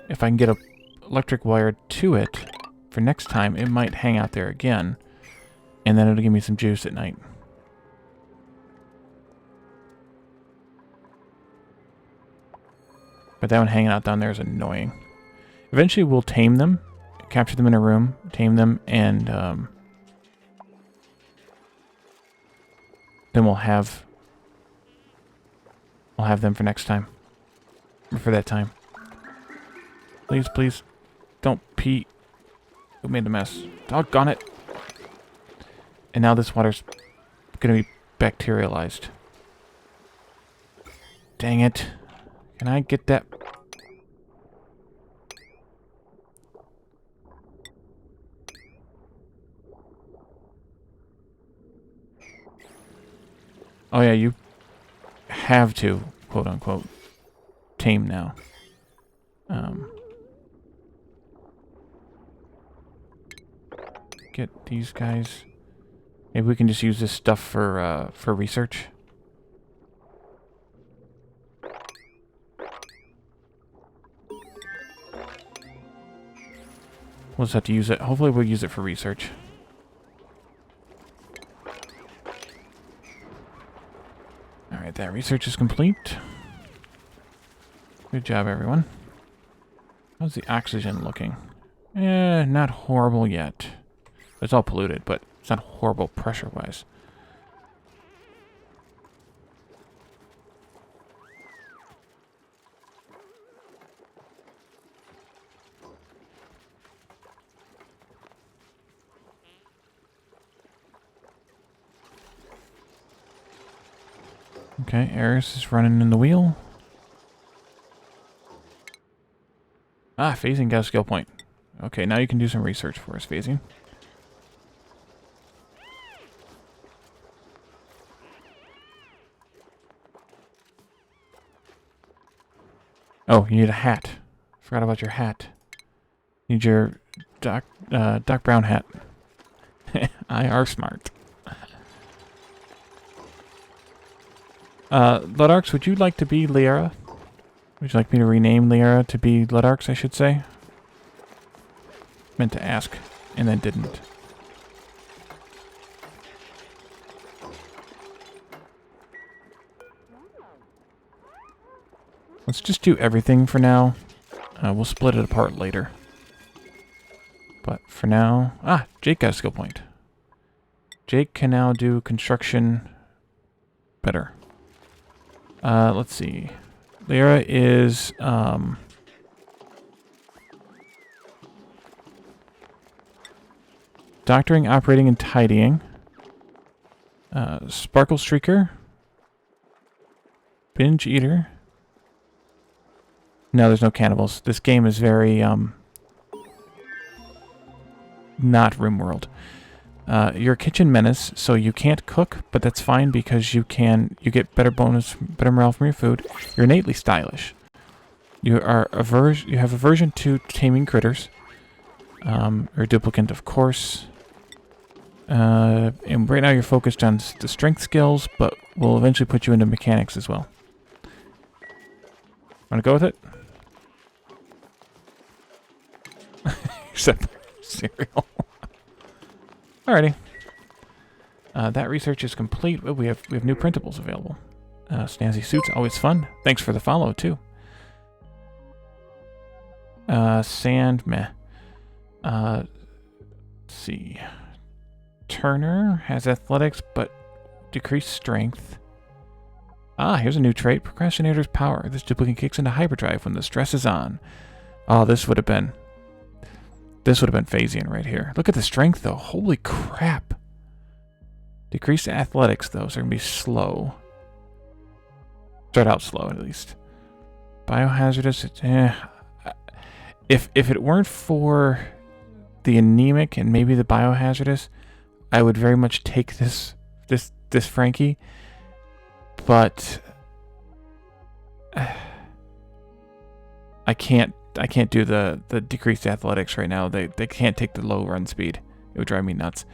If I can get a electric wire to it for next time, it might hang out there again. And then it'll give me some juice at night. But that one hanging out down there is annoying. Eventually we'll tame them, capture them in a room, tame them, and then we'll have them for next time. Or for that time. Please, please, don't pee. Who made the mess? Doggone it. And now this water's gonna be bacterialized. Dang it. Can I get that? Oh yeah, you have to, quote unquote, tame now. get these guys. Maybe we can just use this stuff for research. We'll just have to use it. Hopefully we'll use it for research. Alright, that research is complete. Good job, everyone. How's the oxygen looking? Not horrible yet. It's all polluted, but it's not horrible pressure-wise. Okay, Eris is running in the wheel. Ah, phasing got a skill point. Okay, now you can do some research for us, phasing. Oh, you need a hat. Forgot about your hat. Need your Doc Brown hat. I are smart. Ludarks, would you like to be Liara? Would you like me to rename Liara to be Ludarks, I should say? Meant to ask, and then didn't. Let's just do everything for now. We'll split it apart later. But for now... Ah! Jake got a skill point. Jake can now do construction better. Let's see. Lyra is... doctoring, operating, and tidying. Sparkle Streaker. Binge Eater. No, there's no cannibals. This game is very, not RimWorld. You're a kitchen menace, so you can't cook, but that's fine because you get better morale from your food. You're innately stylish. You have aversion to taming critters. You're a duplicant, of course. And right now you're focused on the strength skills, but we'll eventually put you into mechanics as well. Wanna go with it? Except cereal. Alrighty. That research is complete. We have new printables available. Snazzy suits, always fun. Thanks for the follow too. Sand, meh. Let's see. Turner has athletics, but decreased strength. Ah, here's a new trait. Procrastinator's power. This duplicate kicks into hyperdrive when the stress is on. Oh, this would have been Phasian right here. Look at the strength, though. Holy crap. Decreased athletics, though, so they're going to be slow. Start out slow, at least. Biohazardous, If it weren't for the anemic and maybe the biohazardous, I would very much take this Frankie. But I can't do the decreased athletics right now. They can't take the low run speed. It would drive me nuts.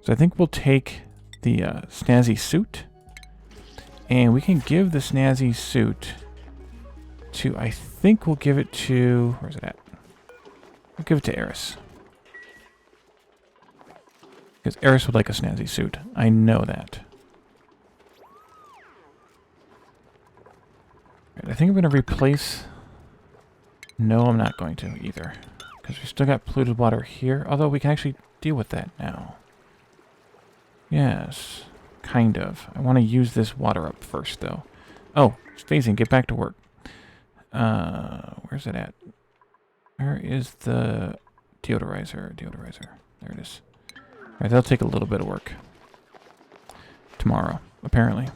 So I think we'll take the snazzy suit, and we can give the snazzy suit to, I think we'll give it to, where's it at? We'll give it to Eris. Because Eris would like a snazzy suit. I know that. Right, I think I'm going to replace... No, I'm not going to either. Because we still got polluted water here. Although we can actually deal with that now. Yes. Kind of. I want to use this water up first, though. Oh, it's phasing. Get back to work. Where's it at? Where is the deodorizer? There it is. Alright, that'll take a little bit of work. Tomorrow, apparently.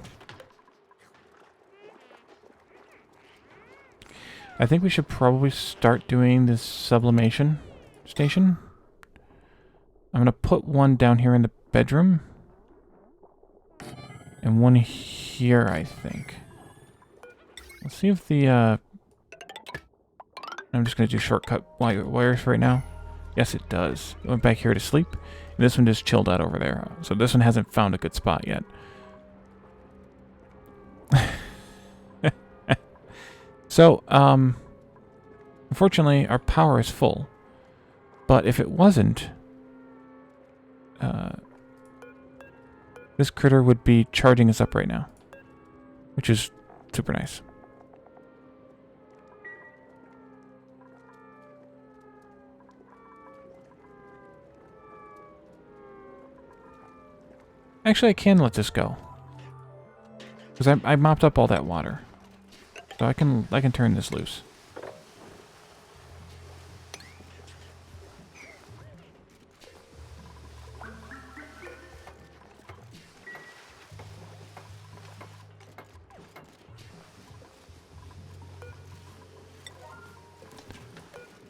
I think we should probably start doing this Sublimation Station. I'm going to put one down here in the bedroom. And one here, I think. Let's see if the... I'm just going to do shortcut wires right now. Yes, it does. It went back here to sleep, and this one just chilled out over there. So this one hasn't found a good spot yet. So, unfortunately, our power is full. But if it wasn't, this critter would be charging us up right now, which is super nice. Actually, I can let this go. Because I mopped up all that water. So I can turn this loose.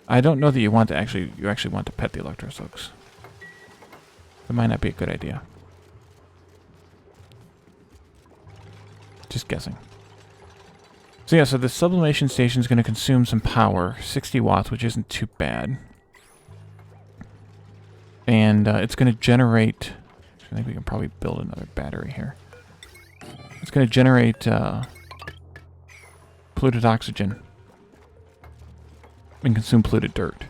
I don't know that you actually want to pet the electrosugs. That might not be a good idea. Just guessing. So yeah, so the Sublimation Station is going to consume some power, 60 watts, which isn't too bad. And it's going to generate... I think we can probably build another battery here. It's going to generate polluted oxygen and consume polluted dirt.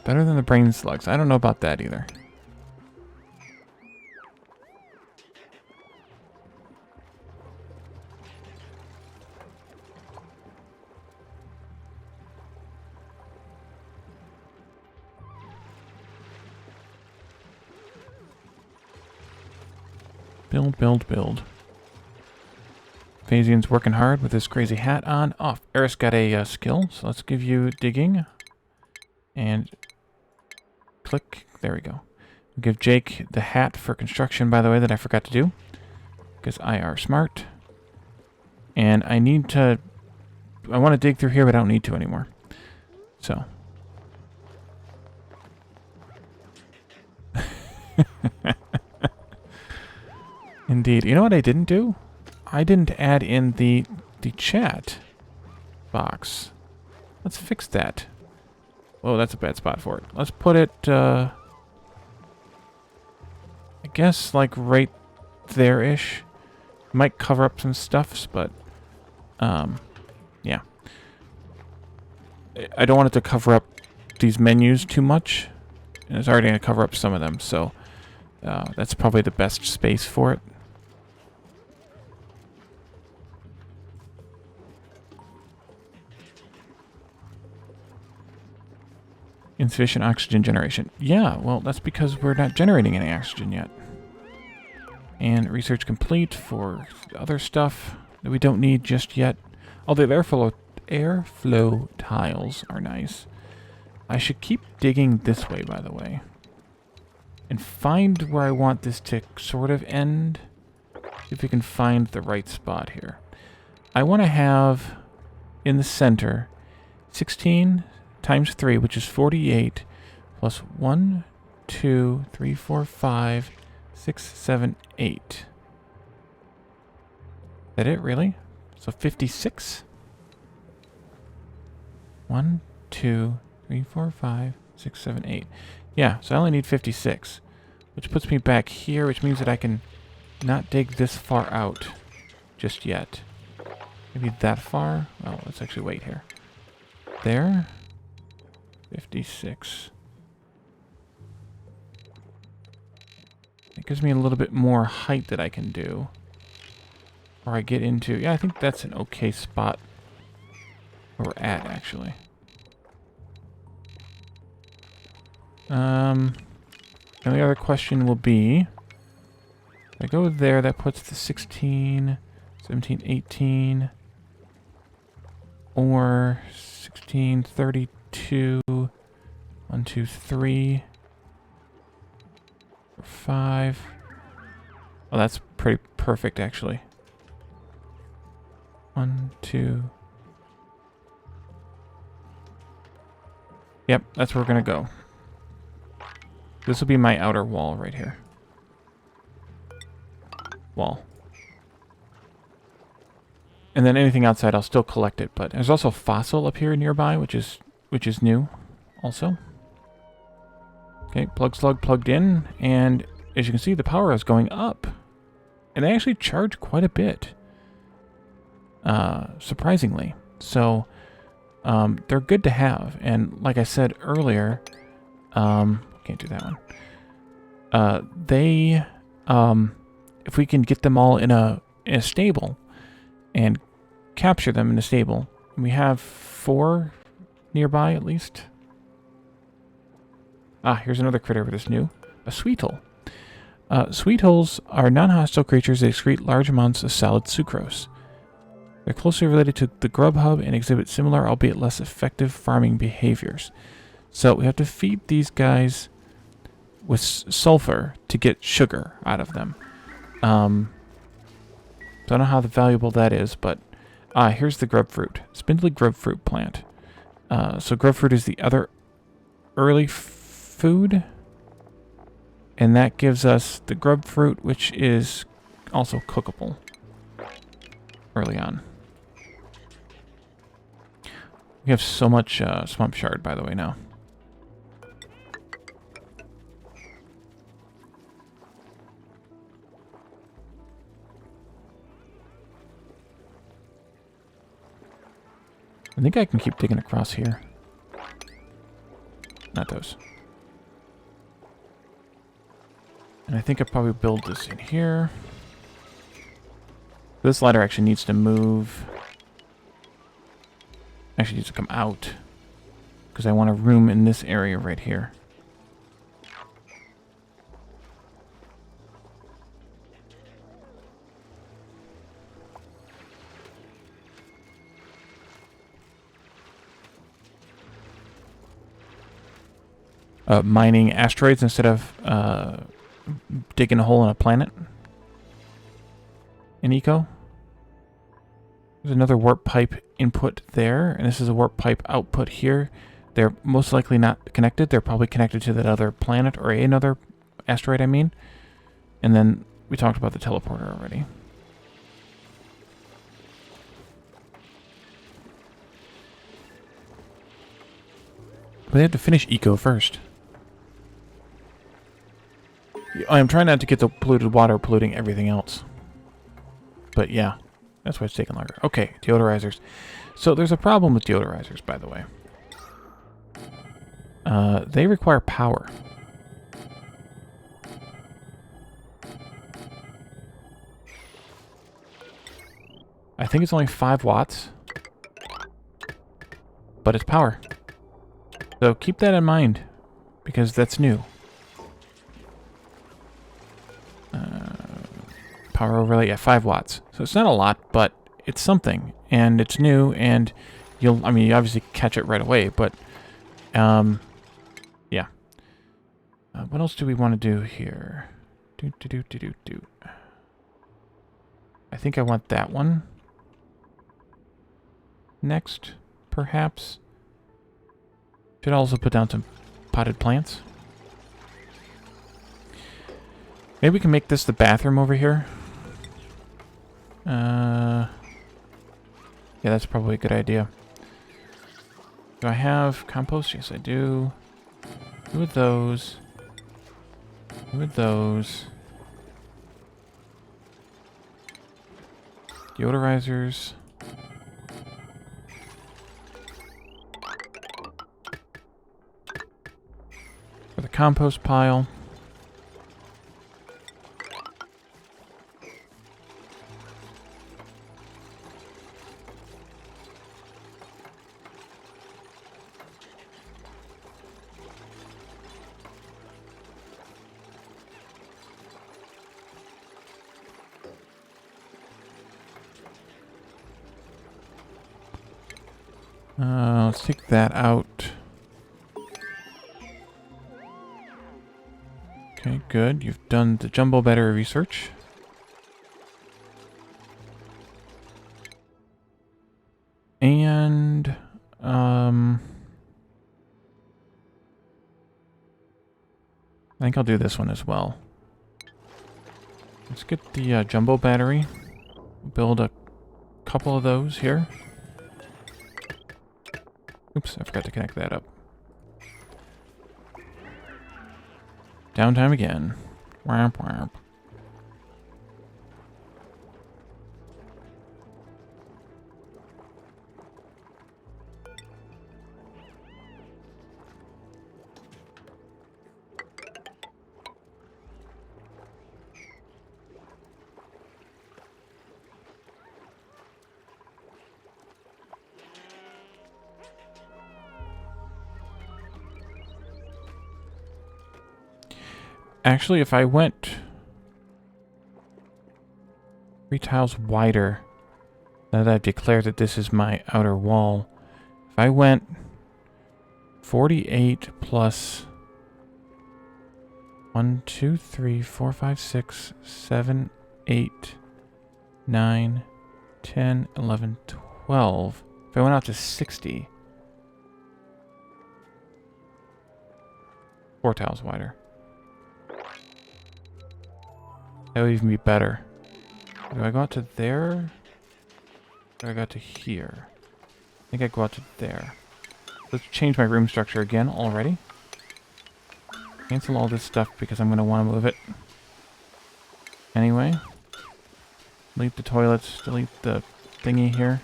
Better than the brain slugs. I don't know about that either. Build, build, build. Phasian's working hard with his crazy hat on. Off. Eris got a skill, so let's give you digging. And click. There we go. We'll give Jake the hat for construction, by the way, that I forgot to do. Because I are smart. And I need to... I want to dig through here, but I don't need to anymore. So. Indeed. You know what I didn't do? I didn't add in the chat box. Let's fix that. Whoa, that's a bad spot for it. Let's put it, I guess, like, right there-ish. Might cover up some stuffs, but, yeah. I don't want it to cover up these menus too much. And it's already going to cover up some of them, so that's probably the best space for it. Insufficient oxygen generation. Yeah, well, that's because we're not generating any oxygen yet. And research complete for other stuff that we don't need just yet. Although the airflow tiles are nice. I should keep digging this way, by the way. And find where I want this to sort of end. See if we can find the right spot here. I want to have, in the center, 16... times 3, which is 48, plus 1, 2, 3, 4, 5, 6, 7, 8. Is that it, really? So 56? 1, 2, 3, 4, 5, 6, 7, 8. Yeah, so I only need 56, which puts me back here, which means that I can not dig this far out just yet. Maybe that far? Well, let's actually wait here. There. 56. It gives me a little bit more height that I can do. Or I get into... Yeah, I think that's an okay spot where we're at, actually. And the other question will be... If I go there, that puts the 16, 17, 18... Or 16, 32... 1, 2, 3, 4, 5. Oh, that's pretty perfect, actually. 1, 2. Yep, that's where we're gonna go. This will be my outer wall right here. wall. And then anything outside, I'll still collect it. But there's also fossil up here nearby, which is new, also. Okay, plug slug plugged in, and as you can see, the power is going up, and they actually charge quite a bit, surprisingly. So they're good to have, and like I said earlier, can't do that one. If we can get them all in a stable and capture them in a stable, we have 4 nearby at least. Ah, here's another critter that's new. A sweetle. Sweetles are non-hostile creatures that excrete large amounts of solid sucrose. They're closely related to the grub hub and exhibit similar, albeit less effective, farming behaviors. So we have to feed these guys with sulfur to get sugar out of them. Don't know how valuable that is, but here's the grub fruit. Spindly grub fruit plant. So grub fruit is the other early food, and that gives us the grub fruit, which is also cookable early on. We have so much swamp shard, by the way, now. I think I can keep digging across here. Not those. And I think I'll probably build this in here. This ladder actually needs to move. Actually needs to come out, because I want a room in this area right here. Mining asteroids instead of digging a hole in a planet in Eco. There's another warp pipe input there, and this is a warp pipe output here. They're most likely not connected. They're probably connected to that other planet, or another asteroid, I mean. And then we talked about the teleporter already. But they have to finish Eco first. I'm trying not to get the polluted water polluting everything else. But yeah, that's why it's taking longer. Okay, deodorizers. So there's a problem with deodorizers, by the way. They require power. I think it's only 5 watts. But it's power. So keep that in mind, because that's new. Power overlay at 5 watts. So it's not a lot, but it's something. And it's new, and you obviously catch it right away, but, yeah. What else do we want to do here? I think I want that one. Next, perhaps. Should also put down some potted plants. Maybe we can make this the bathroom over here. Yeah, that's probably a good idea. Do I have compost? Yes, I do. Who are those? Who are those? Deodorizers. For the compost pile. Let's take that out. Okay, good. You've done the jumbo battery research. And, I think I'll do this one as well. Let's get the jumbo battery. Build a couple of those here. Oops, I forgot to connect that up. Downtime again. Wamp wamp. Actually, if I went 3 tiles wider, now that I've declared that this is my outer wall, if I went 48 plus 1, 2, 3, 4, 5, 6, 7, 8, 9, 10, 11, 12. If I went out to 60, 4 tiles wider. That would even be better. Do I go out to there? Or do I go out to here? I think I go out to there. Let's change my room structure again already. Cancel all this stuff because I'm going to want to move it. Anyway. Delete the toilets. Delete the thingy here.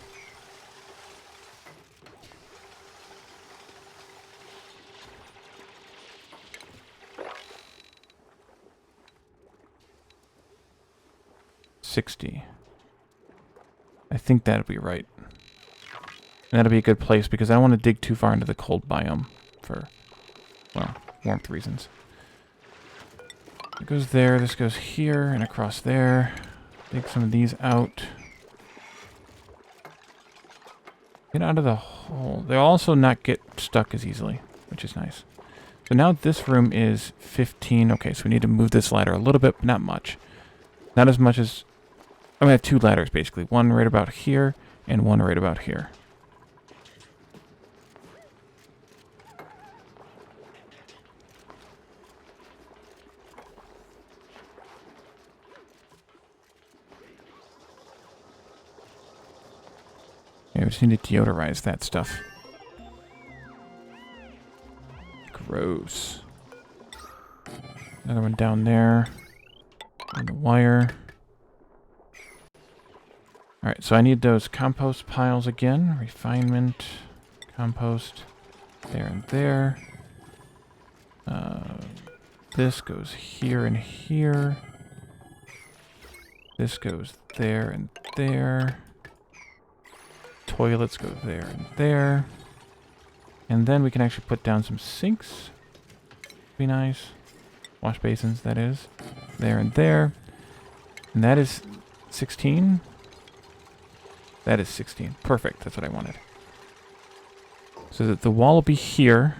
$60. I think that'll be right. And that'll be a good place because I don't want to dig too far into the cold biome for, well, warmth reasons. It goes there, this goes here, and across there. Dig some of these out. Get out of the hole. They'll also not get stuck as easily, which is nice. So now this room is 15. Okay, so we need to move this ladder a little bit, but not much. Not as much as... I'm going to have 2 ladders, basically. One right about here, and one right about here. Yeah, we just need to deodorize that stuff. Gross. Another one down there. On the wire. Alright, so I need those compost piles again. Refinement. Compost. There and there. This goes here and here. This goes there and there. Toilets go there and there. And then we can actually put down some sinks. Be nice. Wash basins, that is. There and there. And that is 16. That is 16. Perfect. That's what I wanted. So that the wall will be here.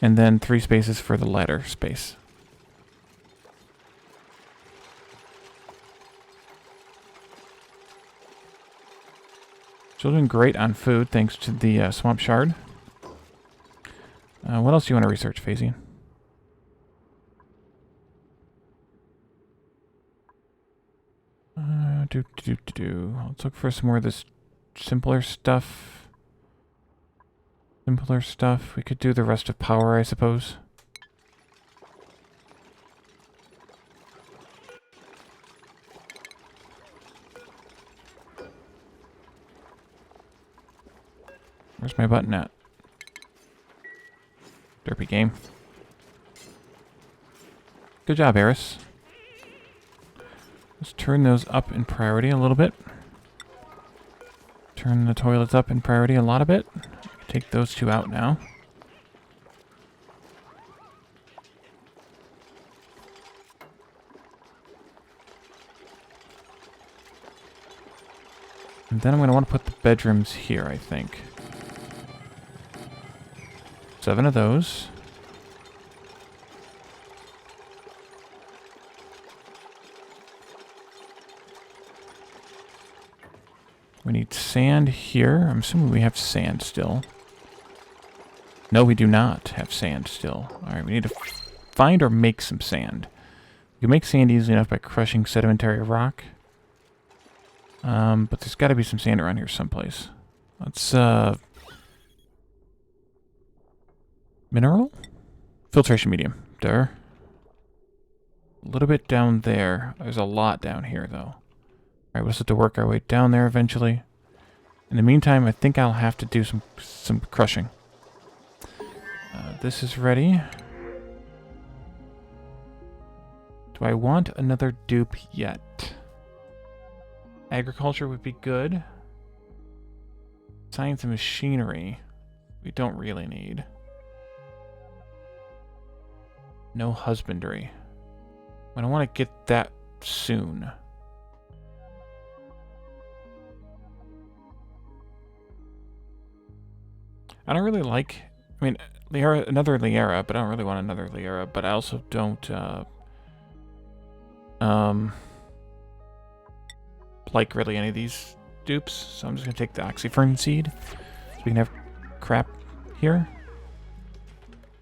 And then 3 spaces for the ladder space. Still doing great on food thanks to the swamp shard. What else do you want to research, Phasian? Let's look for some more of this simpler stuff. Simpler stuff. We could do the rest of power, I suppose. Where's my button at? Derpy game. Good job, Eris. Let's turn those up in priority a little bit. Turn the toilets up in priority a lot of it. Take those 2 out now. And then I'm going to want to put the bedrooms here, I think. 7 of those. We need sand here. I'm assuming we have sand still. No, we do not have sand still. Alright, we need to find or make some sand. You can make sand easily enough by crushing sedimentary rock. But there's got to be some sand around here someplace. Let's, mineral? Filtration medium. There. A little bit down there. There's a lot down here, though. Alright, we'll just have to work our way down there eventually. In the meantime, I think I'll have to do some crushing. This is ready. Do I want another dupe yet? Agriculture would be good. Science and machinery, we don't really need. No husbandry. I don't want to get that soon. I don't really like... I mean, another Liera, but I don't really want another Liera, but I also don't... like really any of these dupes, so I'm just gonna take the oxyfern seed so we can have crap here.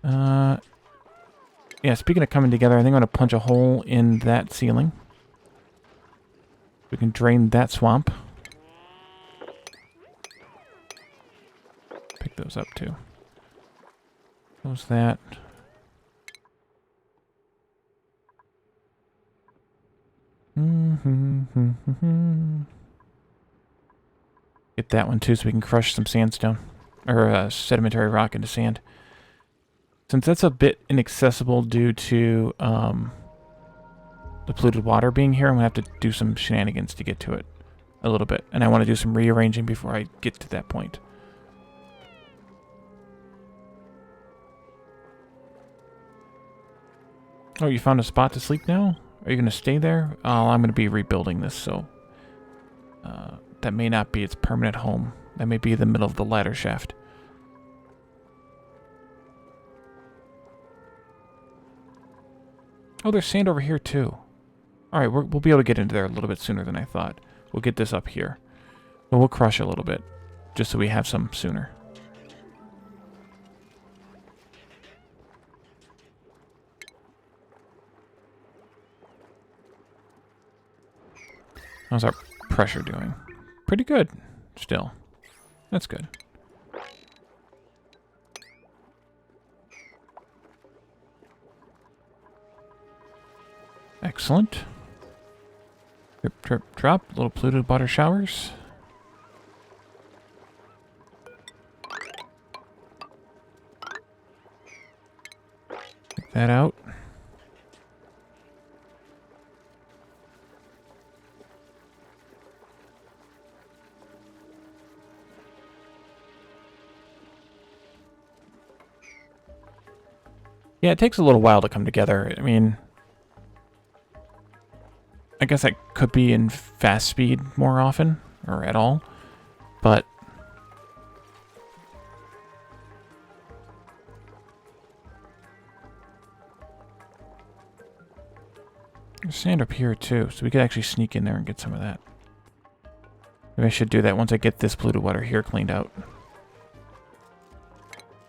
Yeah, speaking of coming together, I think I'm gonna punch a hole in that ceiling. We can drain that swamp. Pick those up too. Close that. Get that one too so we can crush some sandstone. Or sedimentary rock into sand. Since that's a bit inaccessible due to the polluted water being here, I'm going to have to do some shenanigans to get to it a little bit. And I want to do some rearranging before I get to that point. Oh, you found a spot to sleep now? Are you going to stay there? Oh, I'm going to be rebuilding this, so... that may not be its permanent home. That may be the middle of the ladder shaft. Oh, there's sand over here, too. Alright, we'll be able to get into there a little bit sooner than I thought. We'll get this up here. But we'll crush a little bit, just so we have some sooner. How's our pressure doing? Pretty good, still. That's good. Excellent. Drip, drip, drop. Little polluted water showers. Take that out. Yeah, it takes a little while to come together. I mean, I guess I could be in fast speed more often, or at all, but there's sand up here too, so we could actually sneak in there and get some of that. Maybe I should do that once I get this polluted water here cleaned out.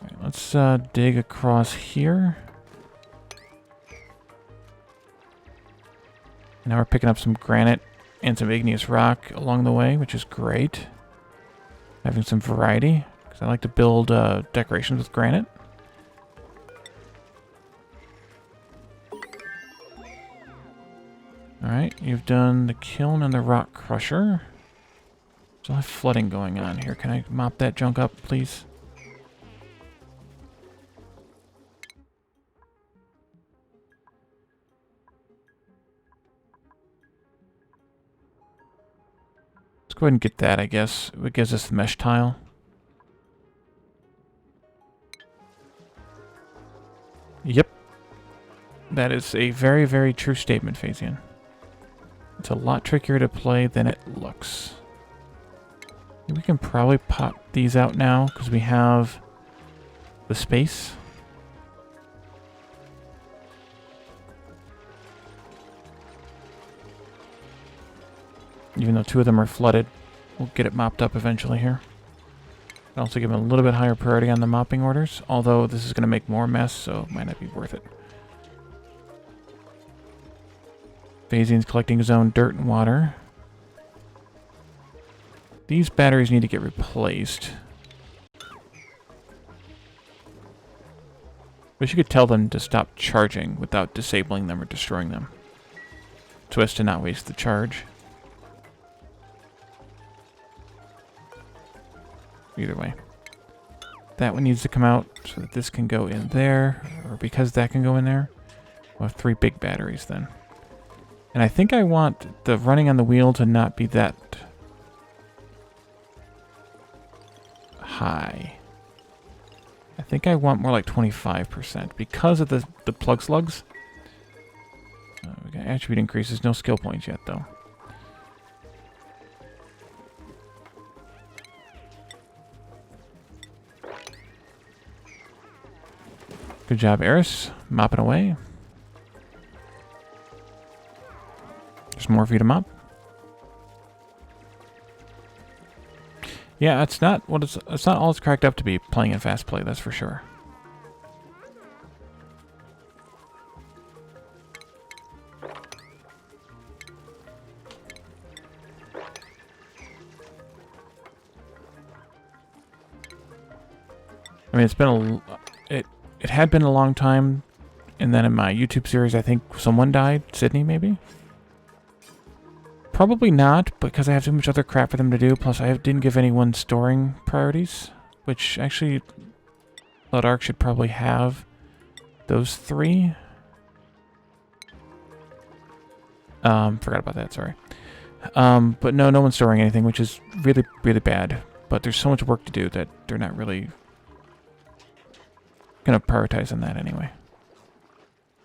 Alright, let's dig across here. Now we're picking up some granite and some igneous rock along the way, which is great. Having some variety, because I like to build decorations with granite. Alright, you've done the kiln and the rock crusher. Still have flooding going on here. Can I mop that junk up, please? Go ahead and get that, I guess. It gives us the mesh tile. Yep. That is a very, very true statement, Phasian. It's a lot trickier to play than it looks. We can probably pop these out now, because we have the space. Even though two of them are flooded, we'll get it mopped up eventually here. I'll also give them a little bit higher priority on the mopping orders, although this is going to make more mess, so it might not be worth it. Phasian's collecting his own dirt and water. These batteries need to get replaced. Wish you could tell them to stop charging without disabling them or destroying them, so as to not waste the charge. Either way. That one needs to come out so that this can go in there, or because that can go in there. We'll have 3 big batteries then. And I think I want the running on the wheel to not be that high. I think I want more like 25% because of the plug slugs. We got attribute increases, no skill points yet though. Good job, Eris. Mopping away. There's more for you to mop. Yeah, it's not what it's not all it's cracked up to be playing in fast play, that's for sure. I mean, it's been it had been a long time, and then in my YouTube series, I think someone died. Sydney, maybe? Probably not, because I have too much other crap for them to do, plus I didn't give anyone storing priorities, which actually Blood Arc should probably have those 3. Forgot about that, sorry. But no one's storing anything, which is really, really bad. But there's so much work to do that they're not really gonna prioritize on that anyway.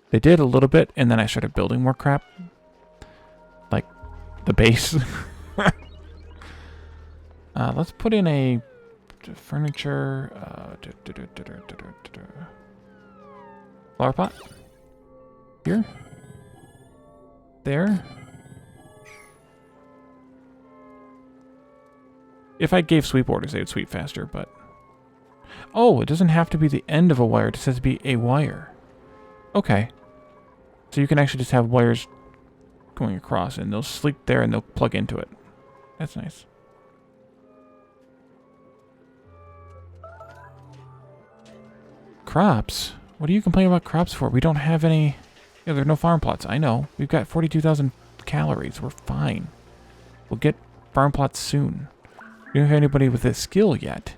They did a little bit, and then I started building more crap. Like the base. Let's put in a furniture flower pot. Here. There. If I gave sweep orders, they would sweep faster, but... Oh, it doesn't have to be the end of a wire. It just has to be a wire. Okay. So you can actually just have wires going across, and they'll sleep there, and they'll plug into it. That's nice. Crops? What are you complaining about crops for? We don't have any... Yeah, there are no farm plots. I know. We've got 42,000 calories. We're fine. We'll get farm plots soon. We don't have anybody with this skill yet.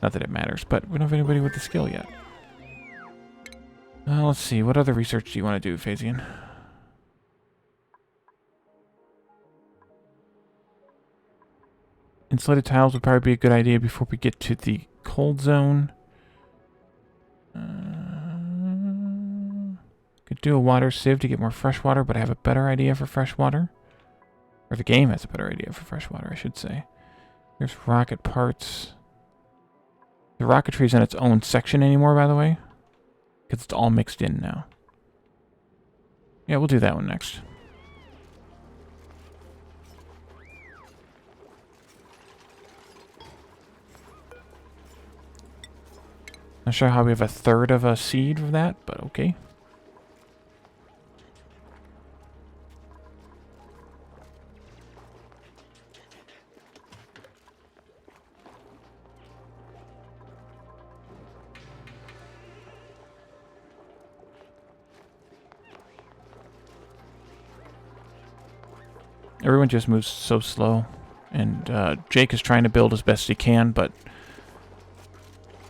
Not that it matters, but we don't have anybody with the skill yet. Let's see. What other research do you want to do, Phasian? Insulated tiles would probably be a good idea before we get to the cold zone. Could do a water sieve to get more fresh water, but I have a better idea for fresh water. Or the game has a better idea for fresh water, I should say. There's rocket parts. The rocketry is in its own section anymore, by the way. Because it's all mixed in now. Yeah, we'll do that one next. Not sure how we have a third of a seed of that, but okay. Everyone just moves so slow, and Jake is trying to build as best he can, but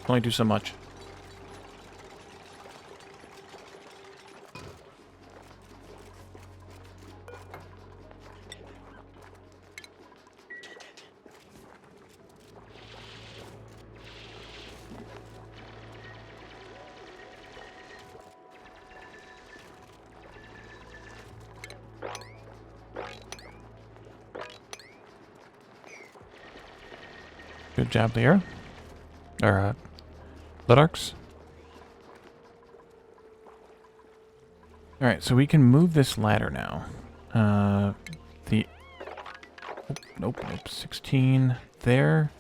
only do so much. Good job there. Or, Blood Arcs. Alright, so we can move this ladder now. Nope, 16 there.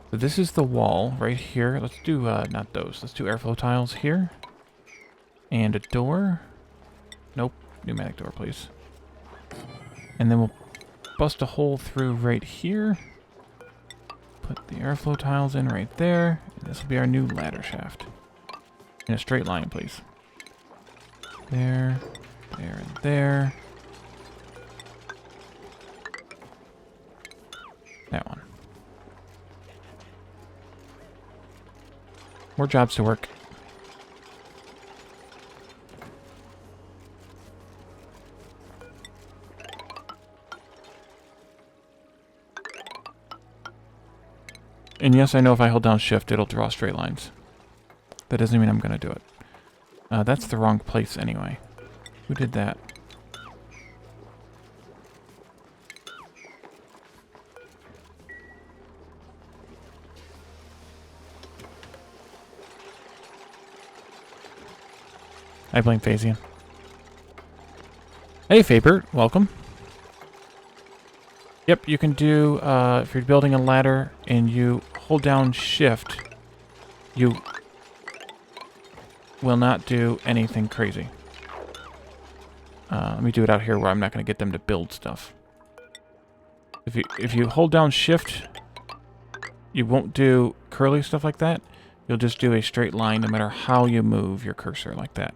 So this is the wall right here. Let's do, not those. Let's do airflow tiles here. And a door. Nope, pneumatic door, please. And then we'll bust a hole through right here. Put the airflow tiles in right there. And this will be our new ladder shaft. In a straight line, please. There, there, and there. That one. More jobs to work. And yes, I know if I hold down shift, it'll draw straight lines. That doesn't mean I'm going to do it. That's the wrong place anyway. Who did that? I blame Phasian. Hey, Faber, welcome. Yep, you can do, if you're building a ladder and you hold down shift, you will not do anything crazy. Let me do it out here where I'm not going to get them to build stuff. If you hold down shift, you won't do curly stuff like that. You'll just do a straight line no matter how you move your cursor like that.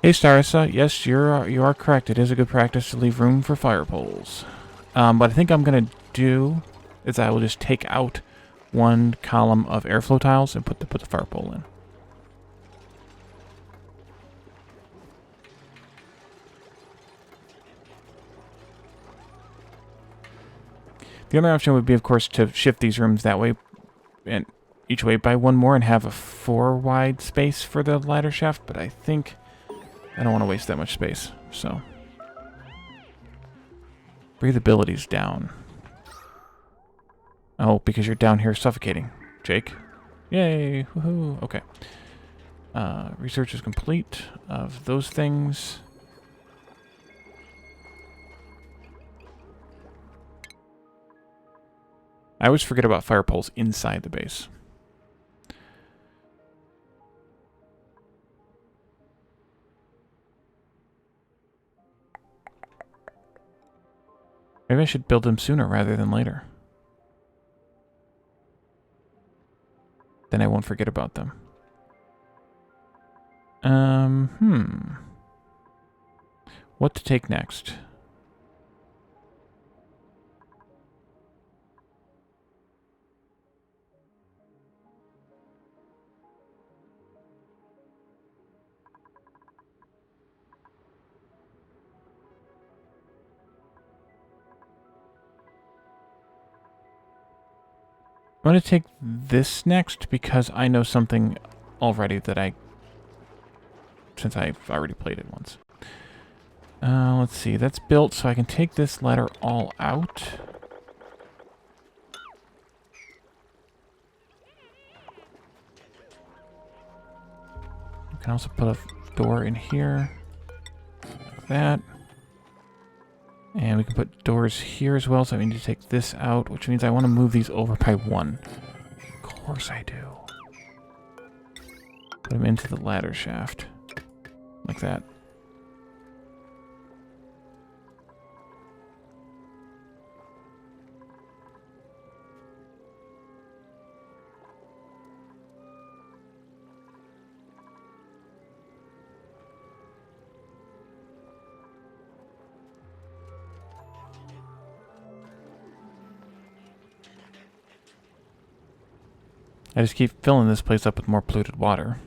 Hey Starissa, yes, you are correct. It is a good practice to leave room for fire poles. What I think I'm going to do is I will just take out one column of airflow tiles and put the fire pole in. The other option would be, of course, to shift these rooms that way, and each way by one more, and have a 4 wide space for the ladder shaft, but I think I don't want to waste that much space, so. Breathability's down. Oh, because you're down here suffocating, Jake. Yay, woohoo, okay. Research is complete of those things. I always forget about fire poles inside the base. Maybe I should build them sooner rather than later. Then I won't forget about them. What to take next? I'm going to take this next because I know something already that since I've already played it once. Let's see, that's built, so I can take this ladder all out. You can also put a door in here, like that. And we can put doors here as well, so I need to take this out, which means I want to move these over by 1. Of course I do. Put them into the ladder shaft, like that. I just keep filling this place up with more polluted water.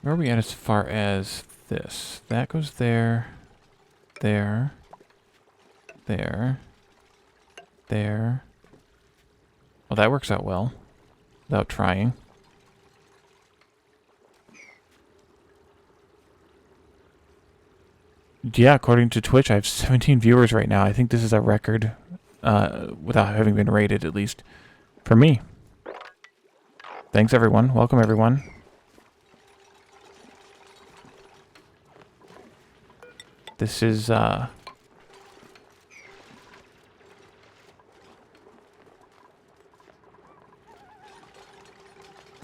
Where are we at as far as this? That goes there, there, there, there. Well, that works out well, without trying. Yeah, according to Twitch, I have 17 viewers right now. I think this is a record, without having been rated, at least, for me. Thanks, everyone. Welcome, everyone. This is,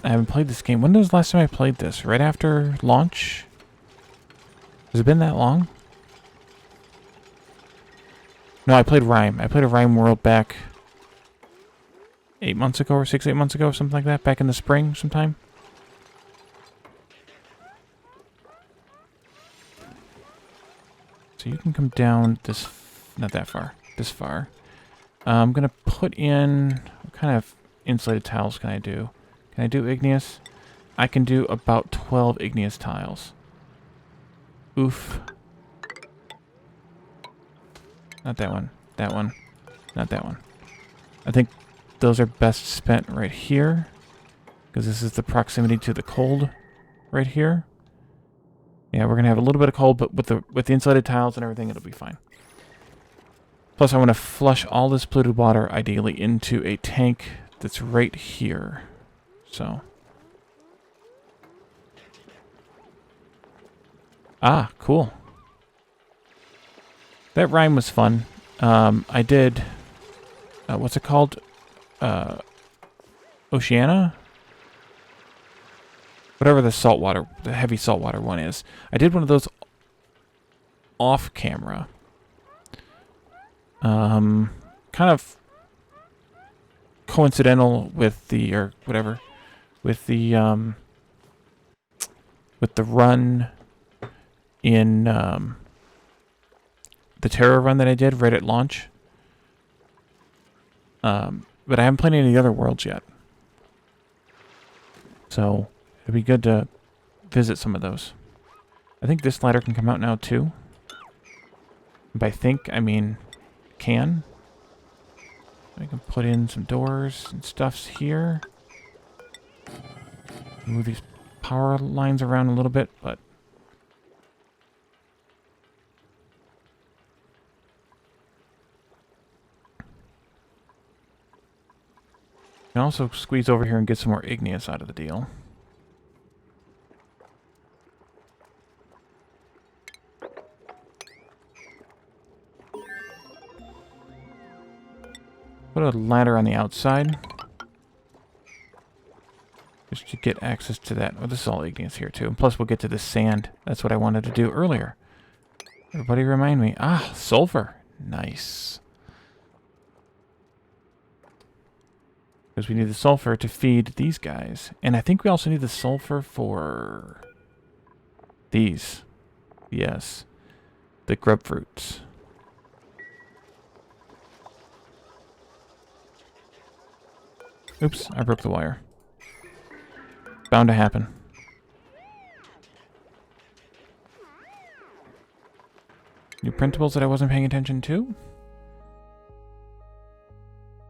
I haven't played this game. When was the last time I played this? Right after launch? Has it been that long? No, I played Rime. I played a Rime World back 8 months ago or 8 months ago, something like that. Back in the spring sometime. So you can come down this, not that far, this far. I'm going to put in, what kind of insulated tiles can I do? Can I do igneous? I can do about 12 igneous tiles. Oof. Not that one. That one. Not that one. I think those are best spent right here, because this is the proximity to the cold right here. Yeah, we're going to have a little bit of cold, but with the insulated tiles and everything, it'll be fine. Plus, I want to flush all this polluted water, ideally, into a tank that's right here. So. Ah, cool. That rhyme was fun. I did... what's it called? Oceana? Whatever the saltwater, the heavy saltwater one is. I did one of those off camera. Kind of coincidental with the, or whatever, with the run in, the Terror run that I did right at launch. But I haven't played any of the other worlds yet. So, it'd be good to visit some of those. I think this ladder can come out now, too. By think, I mean can. I can put in some doors and stuffs here. Move these power lines around a little bit, but... I can also squeeze over here and get some more igneous out of the deal. Put a ladder on the outside. Just to get access to that. Oh, this is all igneous here too. And plus we'll get to the sand. That's what I wanted to do earlier. Everybody remind me. Ah, sulfur. Nice. Because we need the sulfur to feed these guys. And I think we also need the sulfur for these. Yes. The grub fruits. Oops, I broke the wire. Bound to happen. New printables that I wasn't paying attention to.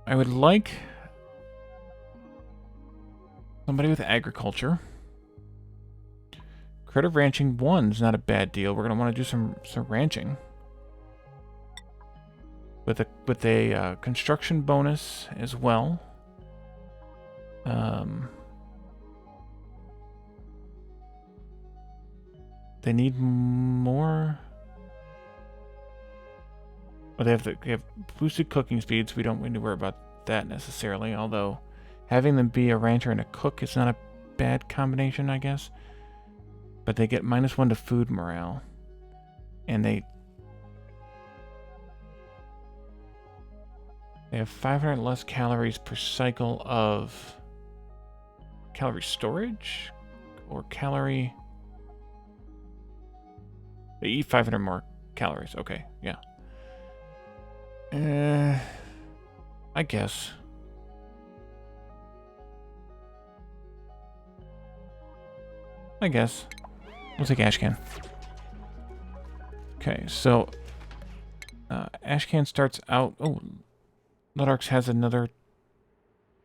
I would like somebody with agriculture. Critter ranching 1's not a bad deal. We're going to want to do some ranching. With a construction bonus as well. They need more. Oh, they have boosted cooking speeds. We don't need to worry about that necessarily. Although having them be a rancher and a cook is not a bad combination, I guess. But they get -1 to food morale, and they have 500 less calories per cycle of calorie storage or calorie. They eat 500 more calories. Okay, yeah. I guess. We'll take Ashcan. Okay, so Ashcan starts out. Oh, Ludarx has another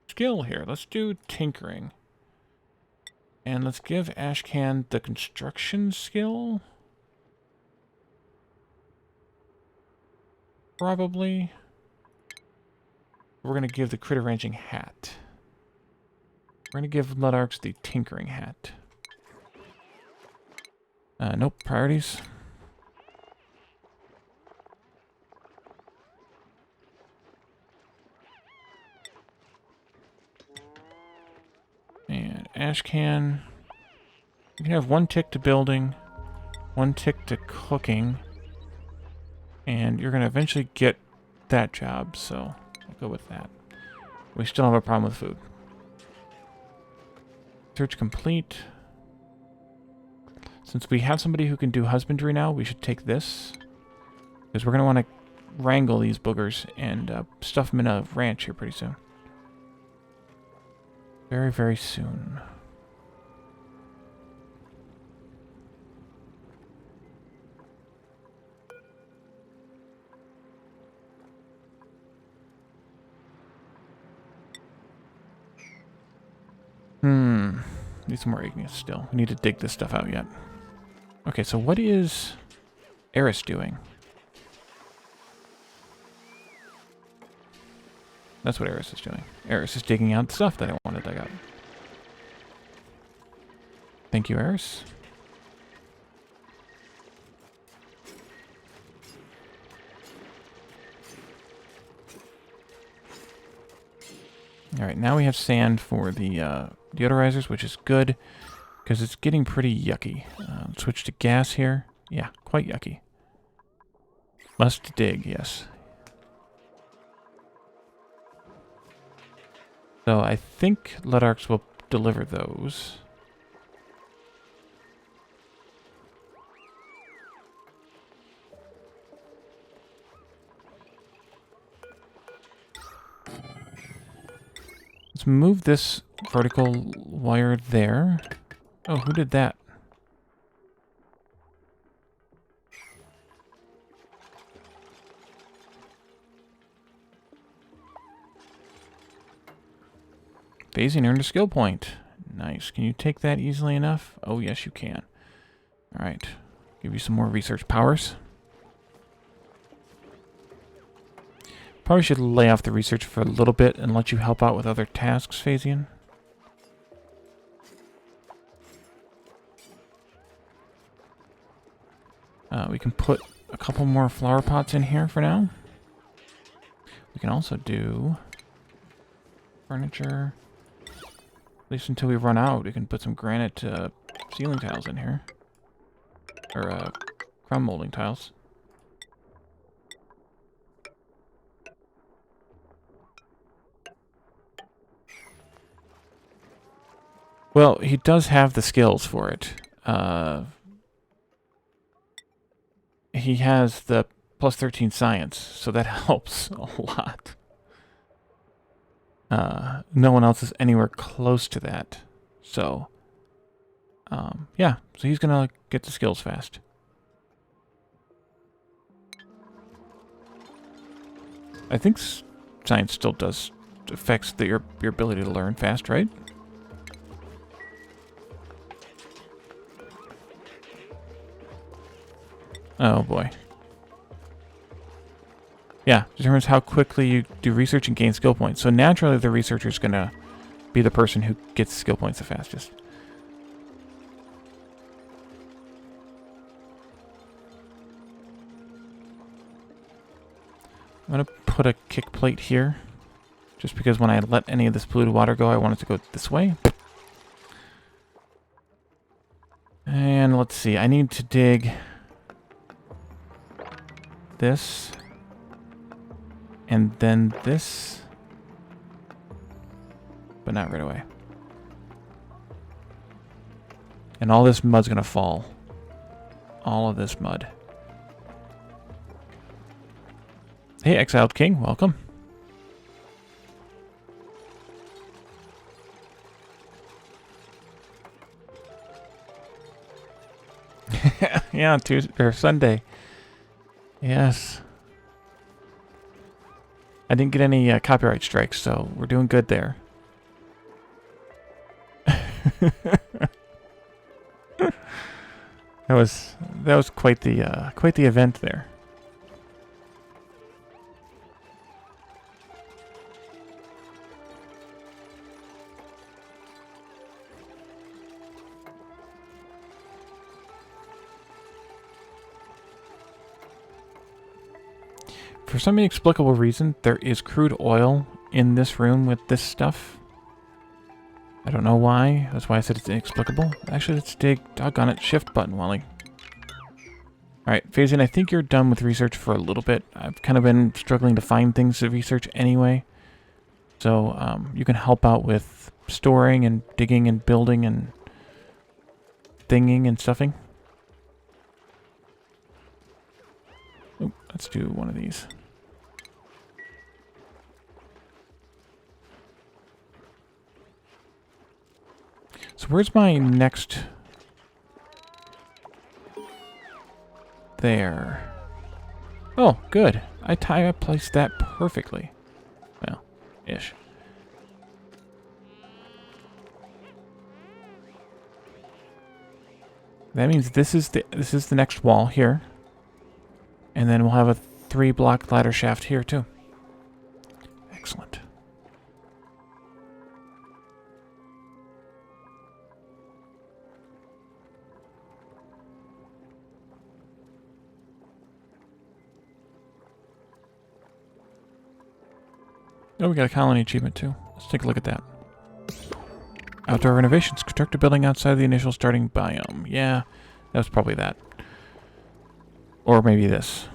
skill here. Let's do tinkering. And let's give Ashcan the construction skill. Probably. We're going to give the critter ranching hat. We're going to give Ludarx the tinkering hat. Nope, priorities. And ash can. You can have 1 tick to building, 1 tick to cooking, and you're going to eventually get that job, so I'll go with that. We still have a problem with food. Search complete. Since we have somebody who can do husbandry now, we should take this. Because we're going to want to wrangle these boogers and stuff them in a ranch here pretty soon. Very, very soon. Need some more igneous still. We need to dig this stuff out yet. Okay, so what is Eris doing? That's what Eris is doing. Eris is digging out stuff that I want to dig out. Thank you, Eris. Alright, now we have sand for the Deodorizers, which is good, because it's getting pretty yucky. Switch to gas here. Yeah, quite yucky. Must dig, yes. So I think Ledarks will deliver those. Let's move this vertical wire there. Oh, who did that? Phasing earned a skill point. Nice. Can you take that easily enough? Oh, yes, you can. All right. Give you some more research powers. Probably should lay off the research for a little bit and let you help out with other tasks, Phasian. We can put a couple more flower pots in here for now. We can also do furniture. At least until we run out, we can put some granite ceiling tiles in here. Or crumb molding tiles. Well, he does have the skills for it. He has the plus 13 science, so that helps a lot. No one else is anywhere close to that. So, yeah. So he's going to get the skills fast. I think science still does affects your ability to learn fast, right? Oh boy. Yeah, determines how quickly you do research and gain skill points. So naturally the researcher is going to be the person who gets skill points the fastest. I'm going to put a kick plate here. Just because when I let any of this polluted water go, I want it to go this way. And let's see, I need to dig this, and then this, but not right away. And all this mud's gonna fall. All of this mud. Hey, Exiled King, welcome. Yeah, Tuesday or Sunday. Yes. I didn't get any copyright strikes, so we're doing good there. That was quite the event there. For some inexplicable reason, there is crude oil in this room with this stuff. I don't know why. That's why I said it's inexplicable. Actually, let's dig. Doggone it. Shift button, Wally. Alright, Phasian, I think you're done with research for a little bit. I've kind of been struggling to find things to research anyway. So, you can help out with storing and digging and building and thinging and stuffing. Oh, let's do one of these. So where's my next... There. Oh, good. I placed that perfectly. Well, ish. That means this is the next wall here. And then we'll have a 3-block ladder shaft here too. Excellent. Oh, we got a colony achievement too. Let's take a look at that. Outdoor renovations. Construct a building outside the initial starting biome. Yeah, that was probably that. Or maybe this.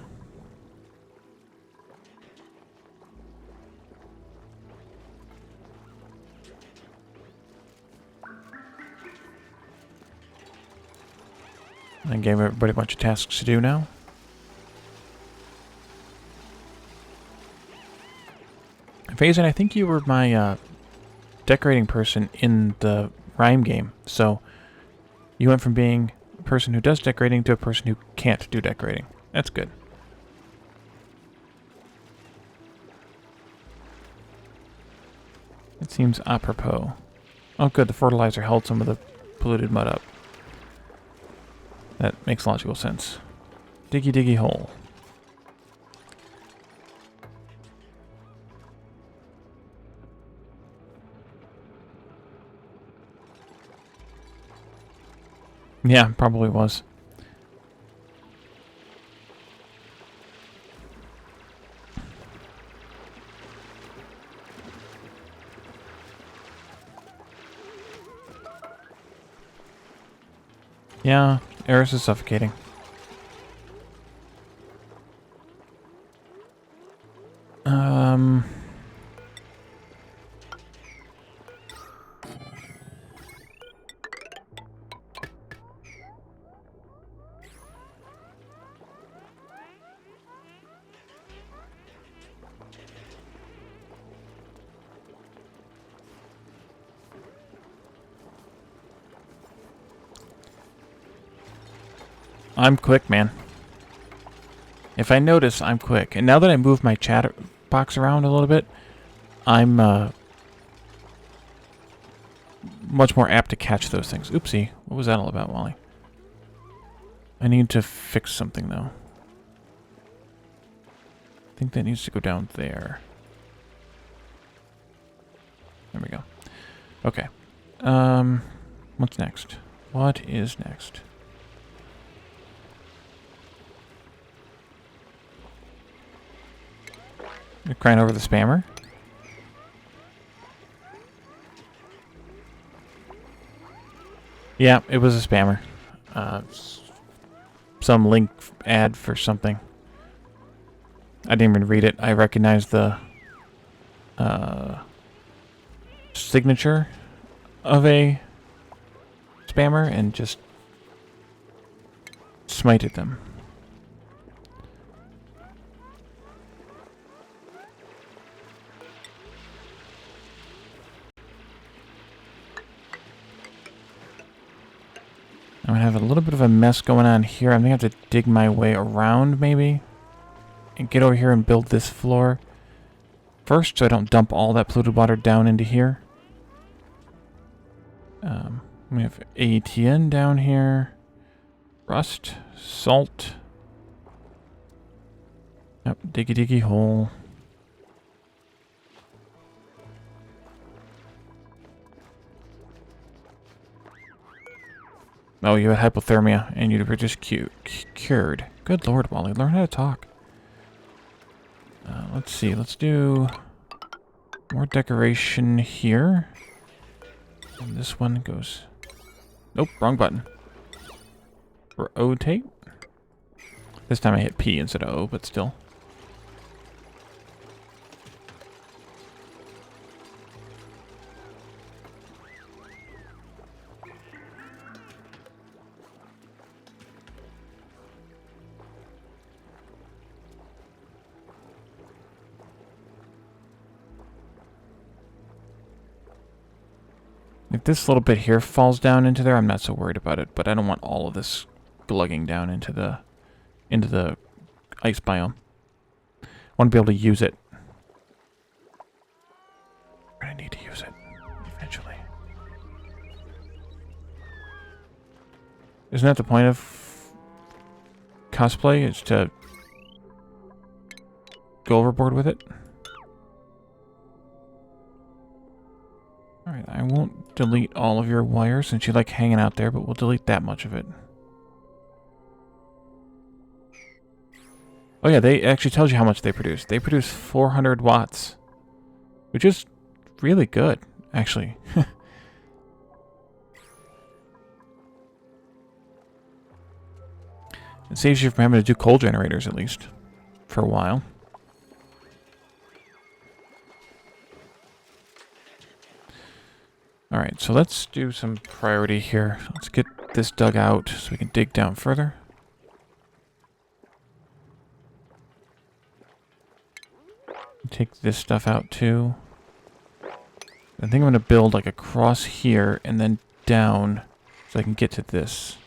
I gave everybody a bunch of tasks to do now. Phasian, I think you were my decorating person in the Rhyme game. So you went from being a person who does decorating to a person who can't do decorating. That's good. It seems apropos. Oh good, the fertilizer held some of the polluted mud up. That makes logical sense. Diggy diggy hole. Yeah, probably was. Yeah, Eris is suffocating. I'm quick, man. If I notice, I'm quick. And now that I move my chat box around a little bit, I'm much more apt to catch those things. Oopsie. What was that all about, Wally? I need to fix something, though. I think that needs to go down there. There we go. Okay. What's next? What is next? You're crying over the spammer? Yeah, it was a spammer. Some link ad for something. I didn't even read it. I recognized the signature of a spammer and just smited them. I'm gonna have a little bit of a mess going on here. I'm gonna have to dig my way around maybe and get over here and build this floor first so I don't dump all that polluted water down into here. We have ATN down here. Rust, salt. Yep, diggy diggy hole. Oh, you had hypothermia, and you were just cured. Good lord, Wally, learn how to talk. Let's see, let's do more decoration here. And this one goes... Nope, wrong button. Rotate. This time I hit P instead of O, but still. If this little bit here falls down into there, I'm not so worried about it, but I don't want all of this glugging down into the ice biome. I want to be able to use it. I'm going to need to use it eventually. Isn't that the point of cosplay? Is to go overboard with it? Alright, I won't delete all of your wires since you like hanging out there, but we'll delete that much of it. Oh yeah, they actually tells you how much they produce. They produce 400 watts, which is really good, actually. It saves you from having to do coal generators, at least, for a while. Alright, so let's do some priority here. Let's get this dug out so we can dig down further. Take this stuff out too. I think I'm going to build like across here and then down so I can get to this.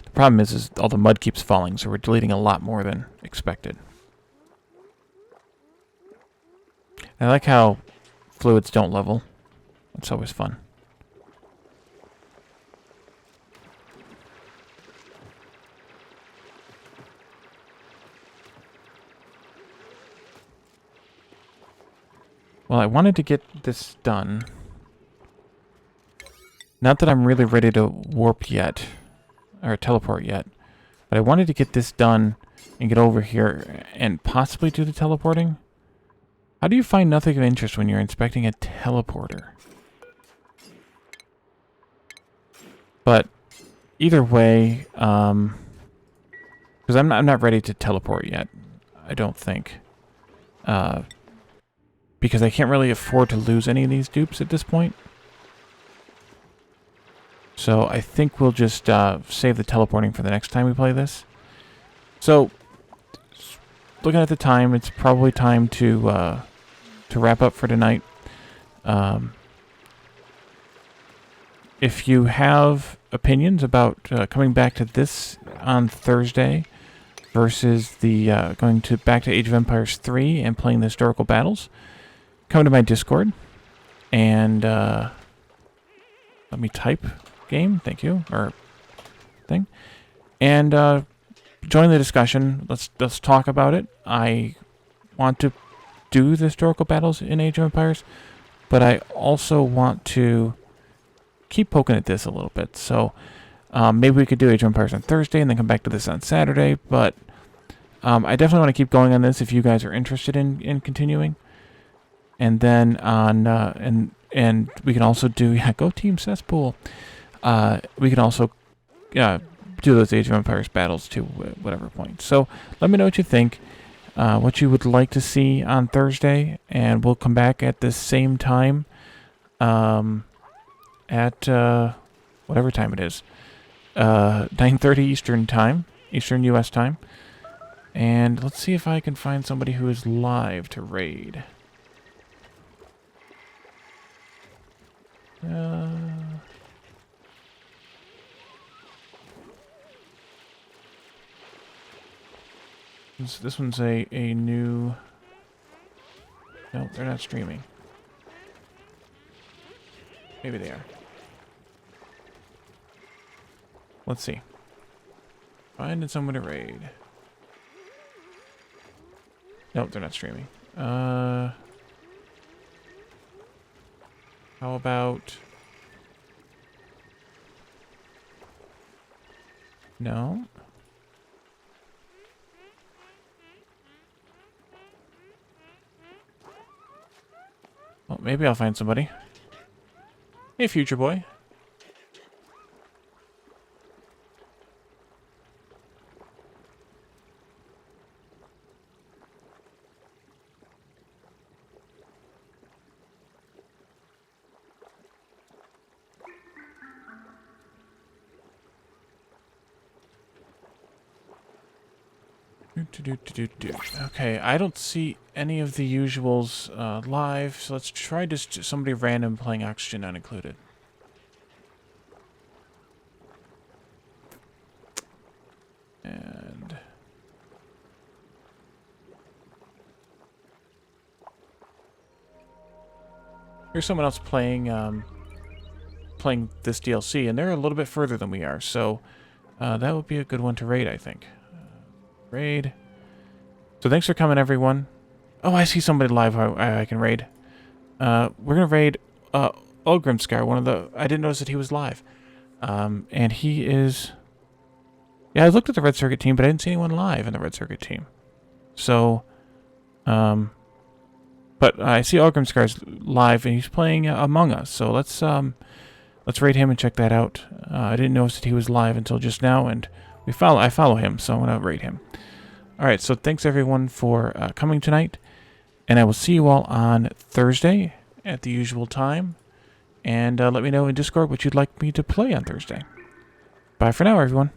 The problem is all the mud keeps falling, so we're deleting a lot more than expected. I like how fluids don't level. That's always fun. Well, I wanted to get this done. Not that I'm really ready to warp yet, or teleport yet, but I wanted to get this done and get over here and possibly do the teleporting. How do you find nothing of interest when you're inspecting a teleporter? But either way, because I'm not ready to teleport yet, I don't think. Because I can't really afford to lose any of these dupes at this point. So I think we'll just save the teleporting for the next time we play this. So, looking at the time, it's probably time to wrap up for tonight. If you have opinions about coming back to this on Thursday versus the going back to Age of Empires 3 and playing the historical battles, come to my Discord and let me type game, thank you, or thing, and join the discussion. Let's talk about it. I want to do the historical battles in Age of Empires, but I also want to keep poking at this a little bit. So maybe we could do Age of Empires on Thursday and then come back to this on Saturday. But I definitely want to keep going on this if you guys are interested in continuing. And then on and we can also do go Team Cesspool. We can also do those Age of Empires battles to whatever point. So let me know what you think, what you would like to see on Thursday, and we'll come back at the same time at whatever time it is, 9:30 Eastern time, Eastern U.S. time. And let's see if I can find somebody who is live to raid. This one's a new... No, they're not streaming. Maybe they are. Let's see. Finding someone to raid. Nope, they're not streaming. How about... No? maybe I'll find somebody. Hey, future boy. Okay, I don't see any of the usuals live, so let's try just somebody random playing Oxygen Not Included. And here's someone else playing playing this DLC, and they're a little bit further than we are, so that would be a good one to raid, I think. Raid. So thanks for coming, everyone. Oh, I see somebody live I can raid. We're gonna raid Ulgrimskar, one of the... I didn't notice that he was live. And he is... Yeah, I looked at the Red Circuit team, but I didn't see anyone live in the Red Circuit team. So, but I see Ulgrimskar's live, and he's playing Among Us. So let's raid him and check that out. I didn't notice that he was live until just now, and I follow him, so I'm gonna raid him. All right, so thanks everyone for coming tonight, and I will see you all on Thursday at the usual time. And let me know in Discord what you'd like me to play on Thursday. Bye for now, everyone.